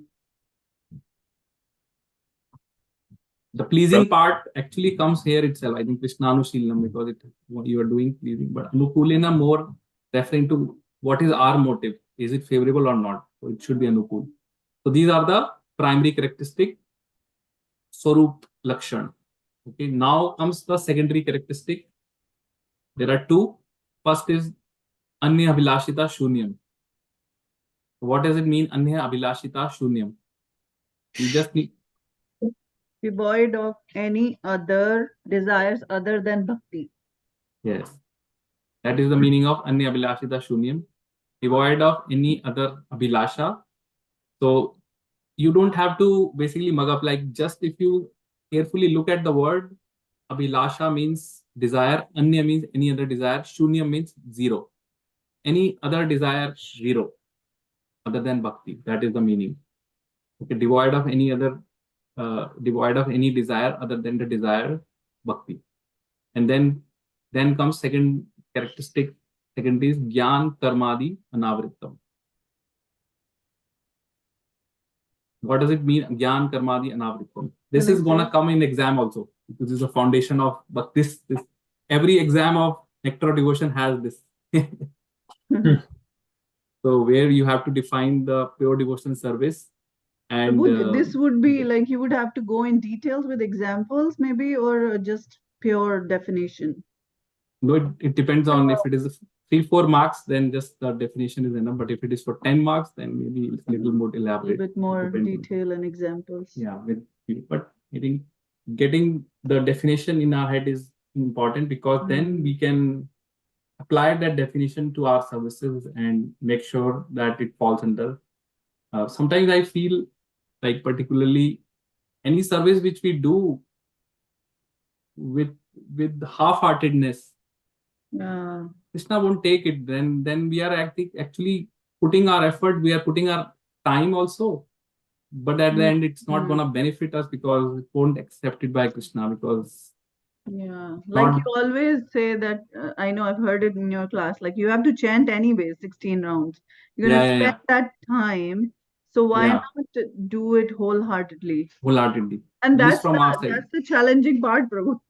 The pleasing part actually comes here itself. I think Krishna Anushilanam, because what you are doing pleasing, but Anukulena more referring to what is our motive. Is it favorable or not? So it should be Anukul. So these are the primary characteristic, Swarup Lakshan. Okay, now comes the secondary characteristic. There are two. First is Anya Abhilashita Shunyam. What does it mean, Anya Abhilashita Shunyam? You just need Devoid of any other desires other than bhakti. Yes. That is the meaning of Anya Abhilashita Shunyam. Devoid of any other Abhilasha. So you don't have to basically mug up, like just if you carefully look at the word, Abhilasha means desire, Anya means any other desire, Shunyam means zero. Any other desire, zero, other than bhakti. That is the meaning. Okay, devoid of any desire other than the desire, bhakti. And then comes second characteristic. Second is Gyan Karmadi Anavrittam. What does it mean, Gyan Karmadi Anavrittam? This is gonna come in exam also. This is the foundation of, but this every exam of Nectar devotion has this. So where you have to define the pure devotion service. And this would be like you would have to go in details with examples maybe, or just pure definition. No, it depends on if it is 3-4 marks, then just the definition is enough. But if it is for 10 marks, then maybe it's a little more elaborate. A bit more detail and examples. Yeah, but I think getting the definition in our head is important, because then we can apply that definition to our services and make sure that it falls under. Sometimes I feel like particularly any service which we do with half-heartedness, Krishna won't take it. Then we are actually putting our effort, we are putting our time also, but at the end it's not gonna benefit us, because it won't accept it by Krishna. Because like you always say that, I know I've heard it in your class, like you have to chant anyway 16 rounds. You're gonna spend that time, so why not do it wholeheartedly? And that's the challenging part, Prabhu.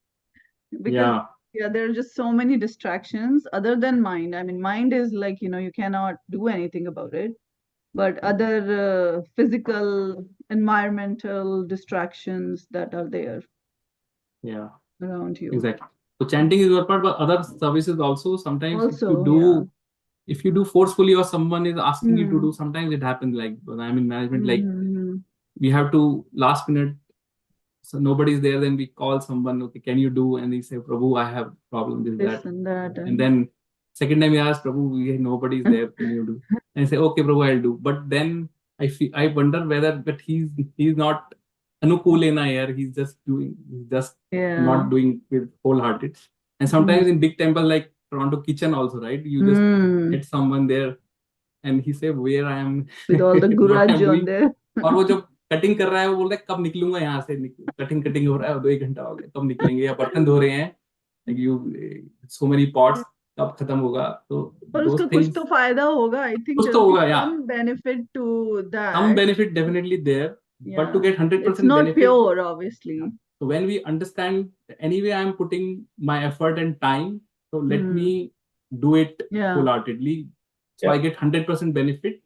Because there are just so many distractions other than mind. I mean, mind is like, you cannot do anything about it, but other physical, environmental distractions that are there around you. Exactly. So chanting is one part, but other services also, sometimes if you do forcefully, or someone is asking you to do, sometimes it happens, like when I'm in management, like we have to last minute, so nobody's there, then we call someone, okay, can you do? And he say, Prabhu, I have problem with that. And then second time we ask, Prabhu, nobody's there, can you do? And I say, okay, Prabhu, I'll do. But then I wonder whether, but he's not Anukulena here, he's just not doing with wholehearted. And sometimes in big temple like Toronto Kitchen also, right? You just get someone there and he say, where I am with all the guraj on there. और वो जो cutting कर रहा है वो बोल रहा है कब निकलूंगा यहाँ से, कटिंग हो रहा है 2-1 घंटा हो गया, कब निकलेंगे, या बर्तन धो रहे हैं, like you so many pots, कब खत्म होगा. तो पर उसका कुछ तो फायदा होगा, I think. कुछ तो होगा, some benefit to that. Some benefit definitely there, but to get 100% it's not benefit, pure, obviously. So when we understand, anyway, I am putting my effort and time, so let me do it wholeheartedly. So I get 100% benefit.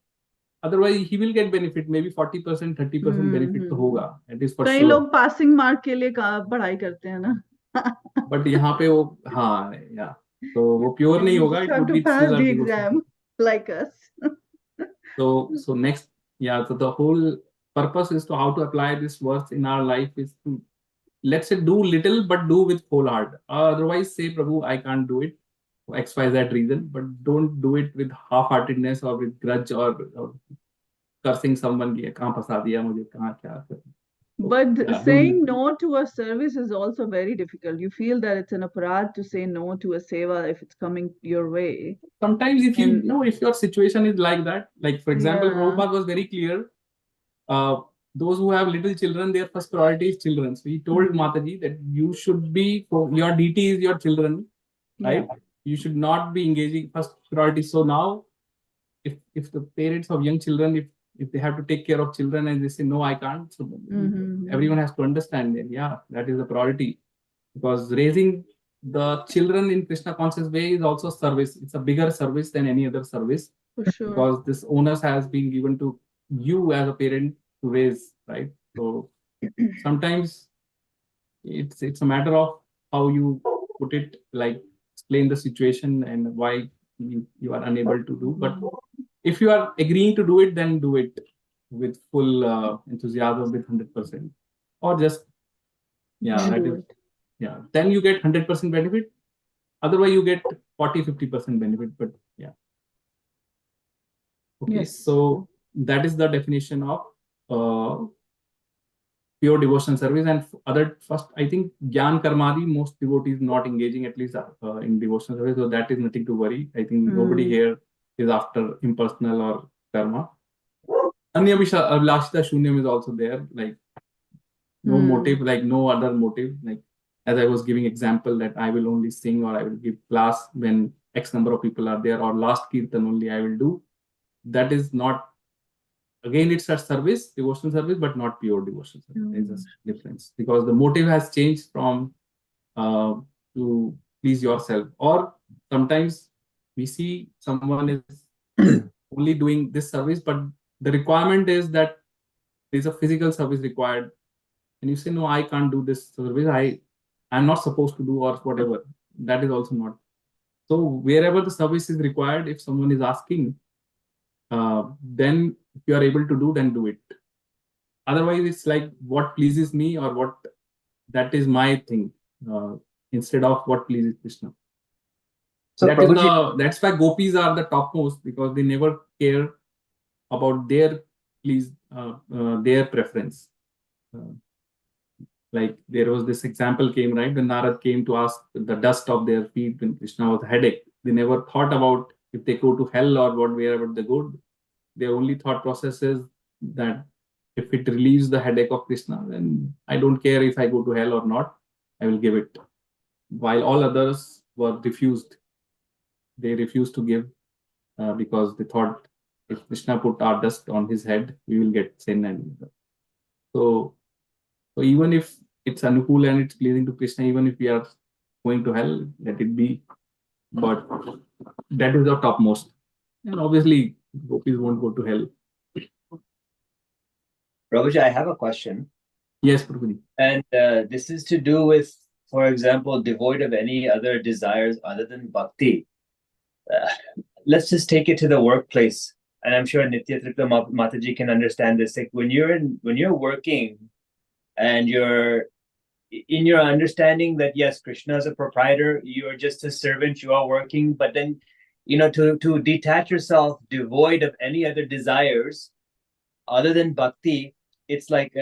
Otherwise, he will get benefit. Maybe 40%, 30% benefit तो होगा. It is for कई sure. लोग passing mark के लिए पढ़ाई करते हैं ना. But यहाँ पे वो हाँ yeah. तो वो pure नहीं होगा. It have would to be pass still a the devotion. exam like us. So next, yeah. So the whole purpose is to how to apply this verse in our life is to, let's say, do little but do with whole heart. Otherwise, say, Prabhu, I can't do it for X, Y, Z reason. But don't do it with half-heartedness or with grudge or cursing someone कि कहाँ फंसा दिया मुझे कहाँ क्या कर. But Yeah, saying no to a service is also very difficult. You feel that it's an aparat to say no to a seva if it's coming your way. Sometimes if you know, if your situation is like that, like for example, Yeah. Prabhupada was very clear. Those who have little children, their first priority is children. So he told Mataji that you should be, your DT is your children, right? Yeah. You should not be engaging first priority. So now, if the parents of young children, if they have to take care of children and they say no, I can't, so everyone has to understand that that is the priority, because raising the children in Krishna conscious way is also service. It's a bigger service than any other service. For sure. Because this onus has been given to you as a parent to raise, right? So sometimes it's a matter of how you put it, like explain the situation and why you are unable to do. But if you are agreeing to do it, then do it with full enthusiasm, with 100%, or just then you get 100% benefit. Otherwise, you get 40-50% benefit. But yeah. Okay, Yes. so that is the definition of pure devotional service. And other first, I think Gyan Karmadi, most devotees not engaging at least in devotional service, so that is nothing to worry. I think nobody here is after impersonal or karma. Anyabhisha Abhlashita Shunyam is also there, like no motive, like no other motive. Like as I was giving example that I will only sing or I will give class when X number of people are there, or last Kirtan only I will do. That is not, again, it's a service, devotional service, but not pure devotional service. There's a difference because the motive has changed from to please yourself. Or sometimes we see someone is only doing this service, but the requirement is that there's a physical service required. And you say, no, I can't do this service. I'm not supposed to do or whatever. That is also not. So wherever the service is required, if someone is asking, then if you are able to do, then do it. Otherwise, it's like what pleases me or what, that is my thing, instead of what pleases Krishna. So that's why gopis are the topmost, because they never care about their their preference. Like there was this example came, right? When Narad came to ask the dust of their feet when Krishna was a headache. They never thought about if they go to hell or wherever they go. Their only thought process is that if it relieves the headache of Krishna, then I don't care if I go to hell or not, I will give it. While all others were refused. They refused to give because they thought if Krishna put our dust on his head, we will get sin. And so even if it's anukul and it's pleasing to Krishna, even if we are going to hell, let it be. But that is the topmost. And obviously, gopis won't go to hell. Prabhuji, I have a question. Yes, Prabhuji. And this is to do with, for example, devoid of any other desires other than bhakti. Let's just take it to the workplace. And I'm sure Nitya Tripta Mataji can understand this. Like when you're working and you're in your understanding that yes, Krishna is a proprietor, you're just a servant, you are working, but then to detach yourself devoid of any other desires other than bhakti, it's like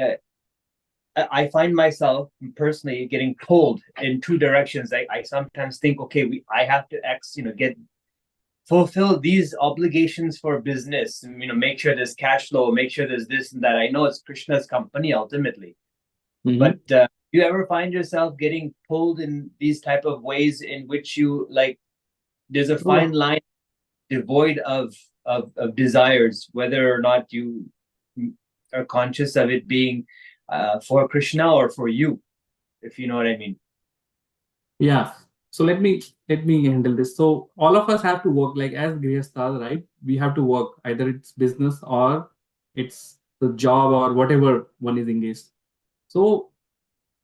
I find myself personally getting pulled in two directions. I sometimes think, okay, I have to fulfill these obligations for business, make sure there's cash flow, make sure there's this and that. I know it's Krishna's company ultimately. But you ever find yourself getting pulled in these type of ways in which you there's a fine line devoid of desires, whether or not you are conscious of it being for Krishna or for you, if you know what I mean? Yeah. So let me handle this. So all of us have to work, like as grihasthas, right? We have to work, either it's business or it's the job or whatever one is engaged. So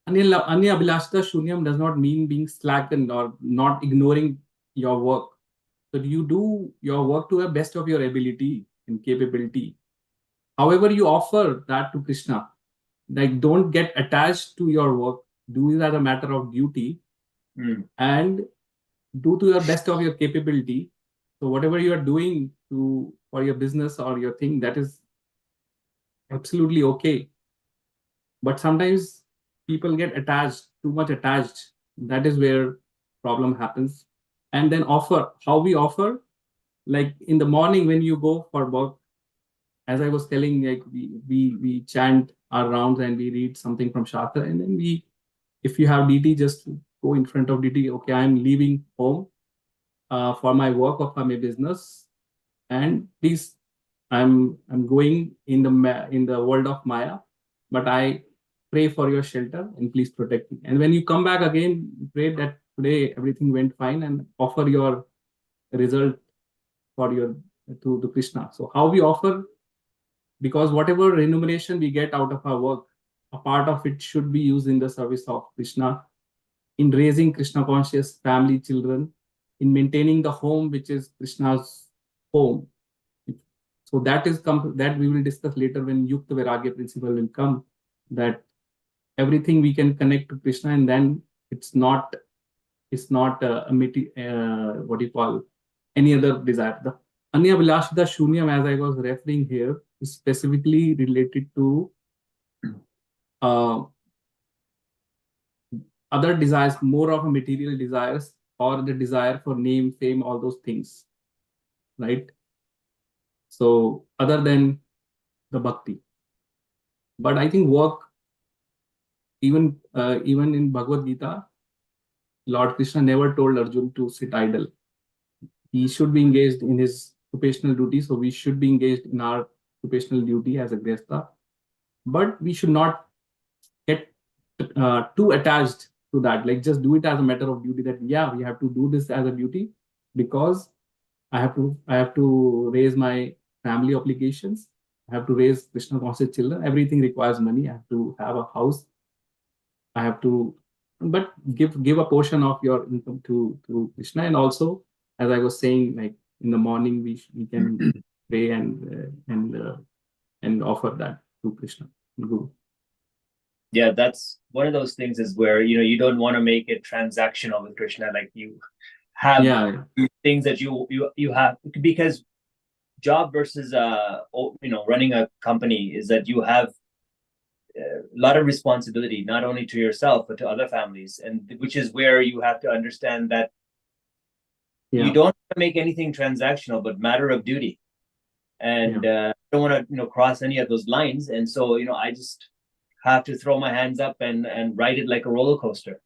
Anya Abhilashita Shunyam does not mean being slackened or not ignoring your work. So you do your work to the best of your ability and capability. However, you offer that to Krishna. Like, don't get attached to your work. Do it as a matter of duty and do to your best of your capability. So whatever you are doing for your business or your thing, that is absolutely okay. But sometimes people get attached, too much attached. That is where problem happens. And then offer, how we offer, like in the morning when you go for work, as I was telling, like we chant our rounds and we read something from Shastra, and then if you have DT, just go in front of DT. Okay, I'm leaving home for my work or for my business, and please, I'm going in the world of Maya, but I pray for your shelter and please protect me. And when you come back again, pray that today everything went fine and offer your result for your to Krishna. So how we offer, because whatever remuneration we get out of our work, a part of it should be used in the service of Krishna, in raising Krishna conscious family, children, in maintaining the home which is Krishna's home. So that we will discuss later when Yukta Vairagya principle will come, that everything we can connect to Krishna, and then it's not what do you call, any other desire. The Anya Vilashita Shunyam, as I was referring here, is specifically related to other desires, more of a material desires, or the desire for name, fame, all those things, right? So other than the bhakti. But I think work, even in Bhagavad Gita, Lord Krishna never told Arjun to sit idle. He should be engaged in his occupational duty. So we should be engaged in our occupational duty as a grihastha. But we should not get too attached to that. Like, just do it as a matter of duty, that yeah, we have to do this as a duty because I have to raise my family obligations. I have to raise Krishna conscious children. Everything requires money. I have to have a house. I have to, but give a portion of your income to Krishna. And also, as I was saying, like in the morning, we can pray and offer that to Krishna, Guru. Yeah, that's one of those things is where you don't want to make it transactional with Krishna. Like you have things that you have, because job versus running a company is that you have a lot of responsibility, not only to yourself but to other families, and which is where you have to understand that you don't want to make anything transactional, but matter of duty, and don't want to cross any of those lines. And so I just have to throw my hands up and ride it like a roller coaster.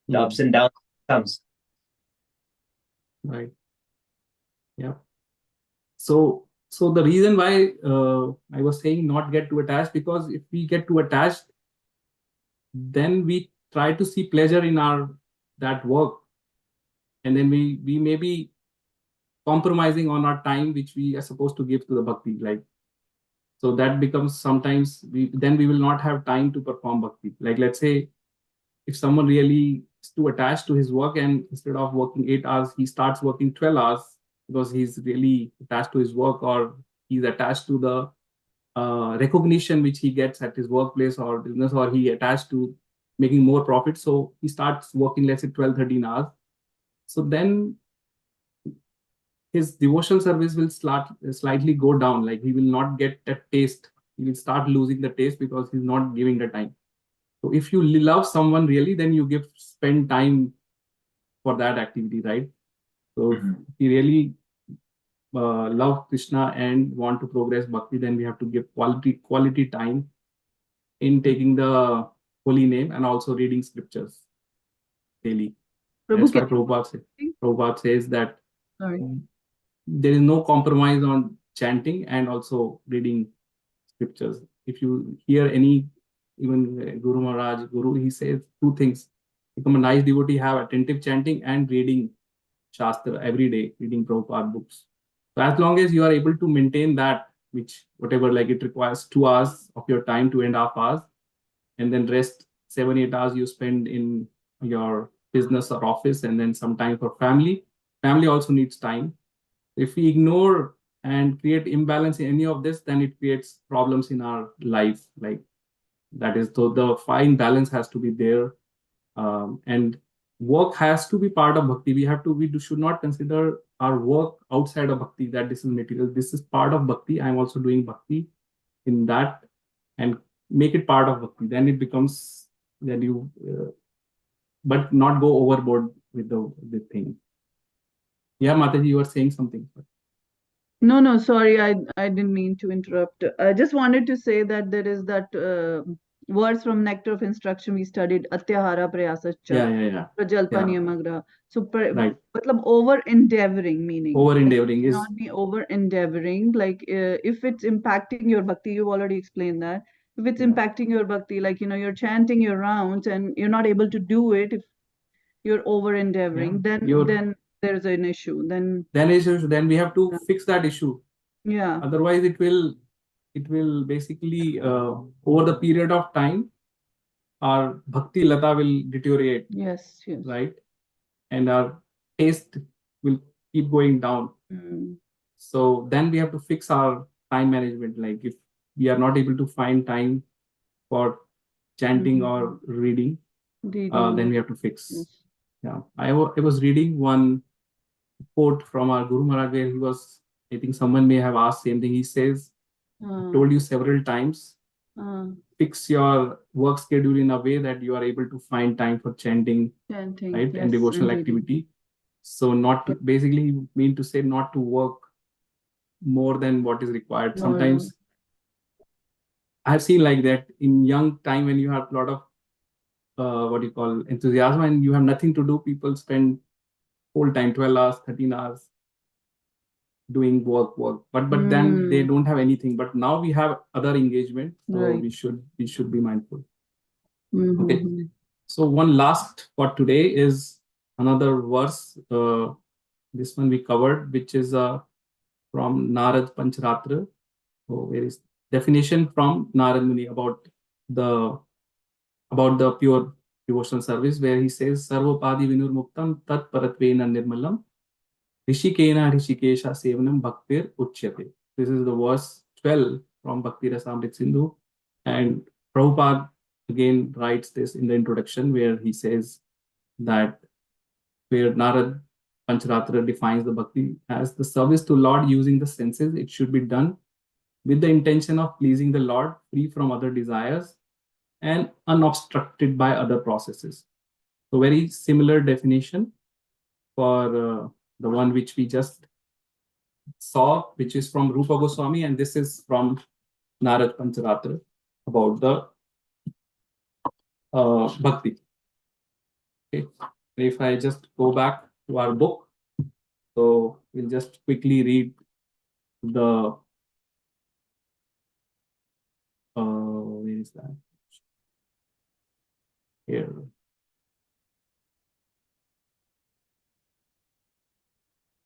The ups and downs comes. Right. Yeah. So the reason why I was saying not get too attached, because if we get too attached, then we try to see pleasure in that work, and then we may be compromising on our time which we are supposed to give to the bhakti. Like, so that becomes sometimes we will not have time to perform bhakti. Like, let's say if someone really is too attached to his work, and instead of working 8 hours, he starts working 12 hours because he's really attached to his work, or he's attached to the recognition which he gets at his workplace or business, or he attached to making more profit. So he starts working, let's say 12, 13 hours. So then his devotional service will slightly go down. Like, he will not get that taste. He will start losing the taste because he's not giving the time. So if you love someone really, then you spend time for that activity, right? So if you really love Krishna and want to progress bhakti, then we have to give quality time in taking the holy name and also reading scriptures daily. That's why Prabhupada says that there is no compromise on chanting and also reading scriptures. If you hear even Guru Maharaj, he says two things become a nice devotee, have attentive chanting and reading Shastra every day, reading Prabhupada books. So as long as you are able to maintain that, which whatever, like it requires 2 hours of your time, 2.5 hours, and then rest 7-8 hours you spend in your business or office, and then some time for family. Family also needs time. If we ignore and create imbalance in any of this, then it creates problems in our life. Like that is, so the fine balance has to be there, and work has to be part of bhakti. Should not consider our work outside of bhakti, that this is material. This is part of bhakti. I'm also doing bhakti in that, and make it part of bhakti. Then it becomes that you, but not go overboard with the thing. Yeah, Mataji, you were saying something. No, sorry, I didn't mean to interrupt. I just wanted to say that there is that verse from Nectar of Instruction we studied, Atyahara Prayasa Yeah. Prajalpa Yeah. Niyamagra. So, Right. over endeavoring, meaning Over endeavoring is not be over endeavoring. Like if it's impacting your bhakti, you've already explained that. If it's impacting your bhakti, like you're chanting your rounds and you're not able to do it, if you're over endeavoring, then there's an issue. Then we have to fix that issue. yeah. Otherwise, it will basically over the period of time, our bhakti lata will deteriorate. Yes. Right, and our taste will keep going down. So then we have to fix our time management. Like if we are not able to find time for chanting or reading, then we have to fix. Yes. Yeah, I was reading one quote from our Guru Maharaj where he was, I think someone may have asked same thing. He says, I told you several times, fix your work schedule in a way that you are able to find time for chanting, right, and devotional activity. So not to, basically mean to say not to work more than what is required. Sometimes I've seen like that in young time when you have a lot of what you call enthusiasm and you have nothing to do, people spend whole time 12 hours, 13 hours doing work, but then they don't have anything. But now we have other engagement, so we should be mindful. Okay, so one last for today is another verse. This one we covered, which is from Narad Pancharatra. So where is definition from Narad Muni about the pure devotional service, where he says Sarvopadi Vinurmuktam Tat Paratvena Nirmalam Rishikena Rishikesha Sevanam Bhaktir Uchyate. This is the verse 12 from Bhakti Rasamrit Sindhu. And Prabhupada again writes this in the introduction where he says that where Narad Pancharatra defines the bhakti as the service to Lord using the senses. It should be done with the intention of pleasing the Lord, free from other desires and unobstructed by other processes. So very similar definition for the one which we just saw, which is from Rupa Goswami, and this is from Narad Pancharatra about the bhakti. Okay, if I just go back to our book, so we'll just quickly read the where is that? Here.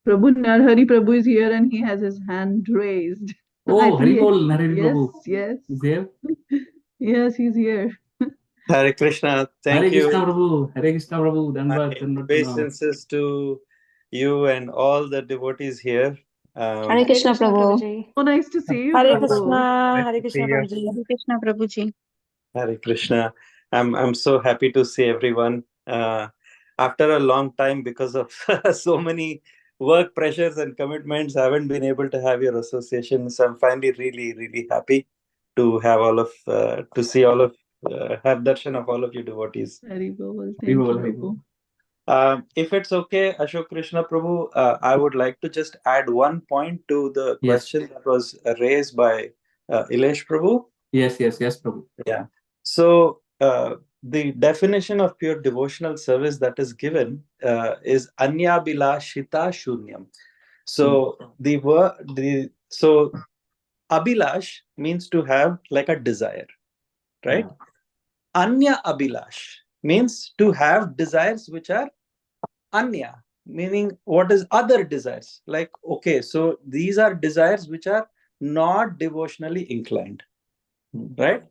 Prabhu Narhari Prabhu is here and he has his hand raised. Oh, Haribol, Narhari Prabhu. Yes. Is there? Yes, he's here. Hare Krishna. Thank Hare you. Krishna Prabhu. Hare Krishna Prabhu. My obeisances to you and all the devotees here. Hare Krishna Prabhuji. So nice to see you, Hare Prabhu. Krishna, Hare Krishna Prabhuji. Hare Krishna Prabhuji. Hare Krishna. I'm so happy to see everyone. After a long time, because of so many work pressures and commitments, I haven't been able to have your association. So I'm finally really happy to have all of to see all of have darshan of all of you devotees. Haribol. Thank you, Prabhu. If it's okay, Ashok Krishna Prabhu, I would like to just add one point to the question that was raised by Ilesh Prabhu. Yes, Prabhu. Yeah. So the definition of pure devotional service that is given is Anyabilashita Shunyam. So so Abhilash means to have like a desire, right? Anya Abhilash means to have desires which are anya, meaning what is other desires. Like, okay, so these are desires which are not devotionally inclined, right?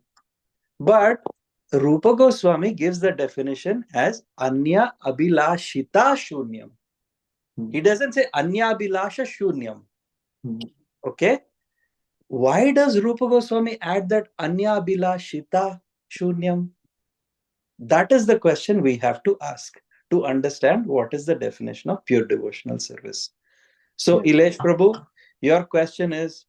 But Rupa Goswami gives the definition as anya abhilashita shunyam. He doesn't say anya abhilasha shunyam. Okay? Why does Rupa Goswami add that anya abhilashita shunyam? That is the question we have to ask to understand what is the definition of pure devotional service. So, Ilesh Prabhu, your question is,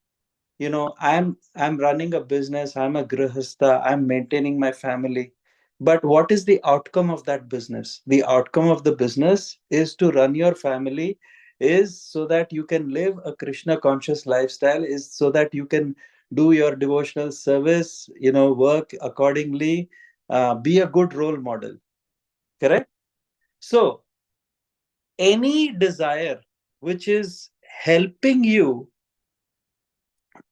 I'm running a business, I'm a grihastha, I'm maintaining my family. But what is the outcome of that business? The outcome of the business is to run your family, is so that you can live a Krishna conscious lifestyle, is so that you can do your devotional service, work accordingly, be a good role model. Correct? So, any desire which is helping you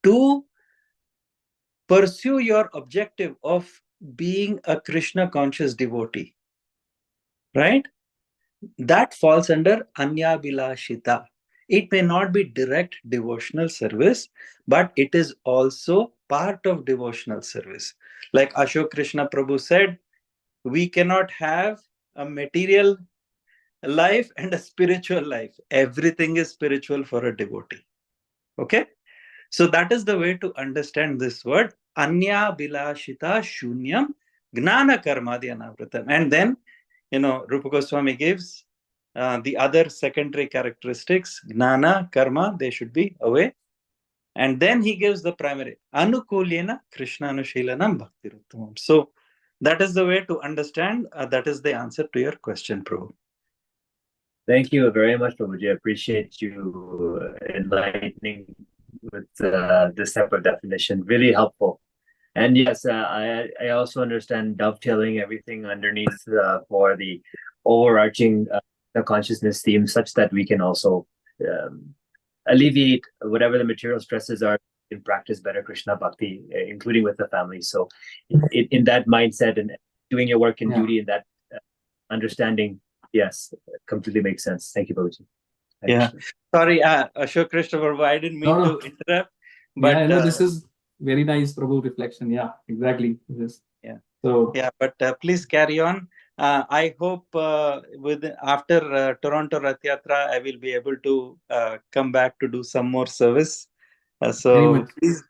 to pursue your objective of being a Krishna conscious devotee, right? That falls under Anya Bilashita. It may not be direct devotional service, but it is also part of devotional service. Like Ashok Krishna Prabhu said, we cannot have a material life and a spiritual life. Everything is spiritual for a devotee. Okay? So that is the way to understand this word. Anya bilashita shunyam gnana karmadi anavritam. And then, Rupa Goswami gives the other secondary characteristics. Gnana, karma, they should be away. And then he gives the primary. Anukulyena Krishna Anushilanam Bhakti Ruttamam. So that is the way to understand. That is the answer to your question, Prabhu. Thank you very much, Prabhuji. I appreciate you enlightening with this type of definition. Really helpful. And yes, I also understand dovetailing everything underneath for the overarching the consciousness theme, such that we can also alleviate whatever the material stresses are in practice better Krishna Bhakti, including with the family. So in that mindset and doing your work in duty in that understanding, yes, completely makes sense. Thank you, Prabhuji. Sorry, Ashok Krishna Prabhu, I didn't mean to interrupt. But this is very nice Prabhu reflection. Yeah, exactly. Yes. Yeah. So but please carry on. I hope after Toronto Rath Yatra, I will be able to come back to do some more service. So please,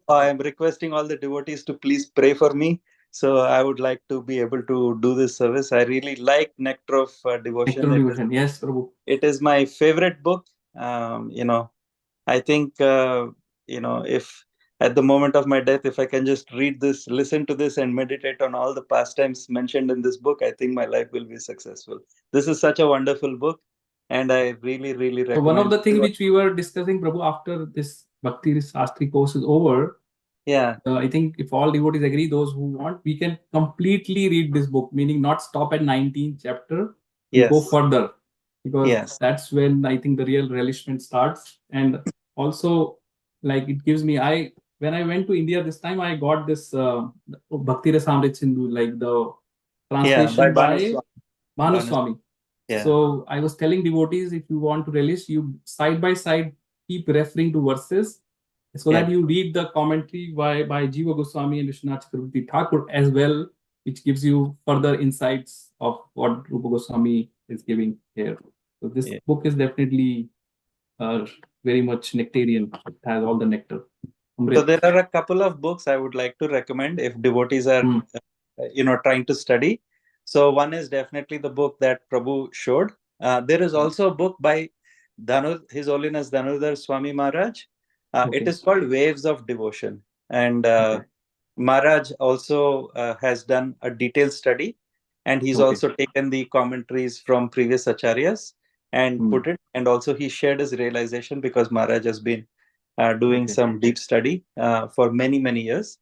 I am requesting all the devotees to please pray for me. So I would like to be able to do this service. I really like Nectar of Devotion. Yes, Prabhu. It is my favorite book. I think, if at the moment of my death, if I can just read this, listen to this, and meditate on all the pastimes mentioned in this book, I think my life will be successful. This is such a wonderful book, and I really, really recommend. So one of the things which we were discussing, Prabhu, after this Bhakti Shastri course is over, I think if all devotees agree, those who want, we can completely read this book, meaning not stop at 19th chapter, go further, because that's when I think the real relishment starts. And also, like, it gives me, when I went to India this time, I got this Bhakti Rasamrit Sindhu, like the translation by Bhanu Swami. So I was telling devotees, if you want to relish, you side by side keep referring to verses, so that you read the commentary by Jiva Goswami and Vishwanath Chakravarti Thakur as well, which gives you further insights of what Rupa Goswami is giving here. So this book is definitely very much nectarian. It has all the nectar. So there are a couple of books I would like to recommend if devotees are trying to study. So one is definitely the book that Prabhu showed. There is also a book by His Holiness Dhanurdhar Swami Maharaj. It is called Waves of Devotion. And Maharaj also has done a detailed study, and he's also taken the commentaries from previous acharyas and put it. And also he shared his realization, because Maharaj has been doing some deep study for many, many years.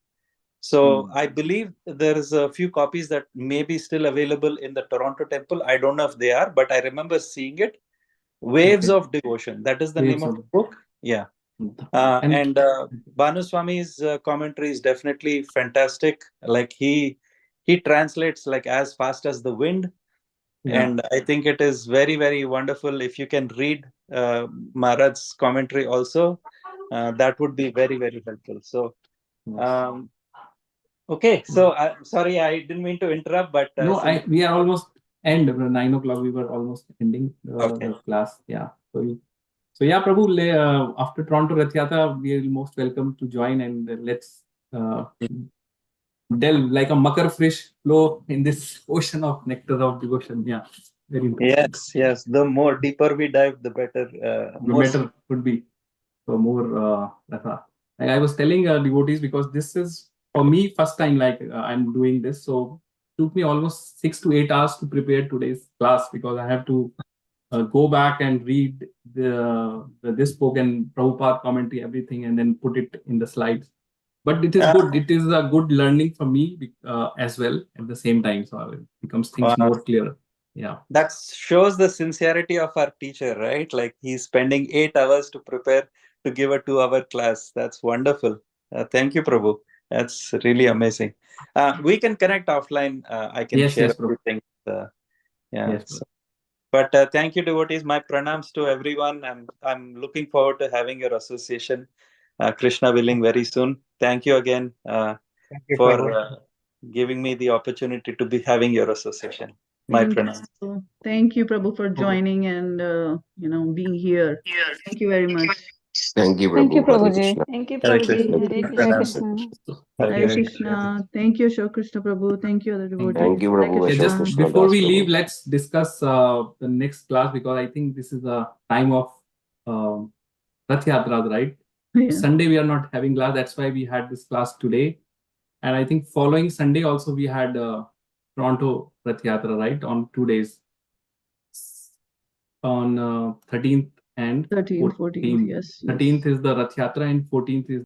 So I believe there is a few copies that may be still available in the Toronto temple. I don't know if they are, but I remember seeing it. Waves of Devotion. That is the name of the book. Yeah. And Bhanu Swami's commentary is definitely fantastic. Like he he translates like as fast as the wind. Yeah. And I think it is very, very wonderful. If you can read Maharaj's commentary also, that would be very, very helpful. So, okay. So, sorry, I didn't mean to interrupt, but No, we are almost end. 9 o'clock. We were almost ending the class. Yeah. So yeah, Prabhu. After Toronto Rath Yatra, we are most welcome to join, and let's delve like a makar fish flow in this ocean of nectar of devotion. Yeah. Very interesting. Yes. The more deeper we dive, the better. The better could be. So more Ratha. Like I was telling devotees, because this is for me first time like I'm doing this. So took me almost 6 to 8 hours to prepare today's class, because I have to go back and read this book and Prabhupada commentary, everything, and then put it in the slides. But it is good. It is a good learning for me as well at the same time. So it becomes things more clear. Yeah. That shows the sincerity of our teacher, right? Like he's spending 8 hours to prepare to give a 2-hour class. That's wonderful. Thank you, Prabhu. That's really amazing. We can connect offline. I can share a few things. But thank you, devotees. My pranams to everyone. I'm looking forward to having your association, Krishna willing, very soon. Thank you again for giving me the opportunity to be having your association. My pranams. Thank you, Prabhu, for joining and being here. Thank you very much. Thank you, Prabhu. Thank you, Hare Prabhuji. Krishna. Thank you, Hare Prabhuji. Krishna. Hare Hare Krishna. Hare Krishna. Thank you, Shri Krishna Prabhu. Thank you, other devotees. Thank you, Prabhu. Hare Yeah, Krishna. just before we leave, let's discuss the next class, because I think this is a time of Rath Yatras, right? Yeah. Sunday we are not having class. That's why we had this class today. And I think following Sunday also we had Toronto Rath Yatra, right? On 2 days. On 13th and 13th, 14th, yes. 13th is the Rath Yatra and 14th is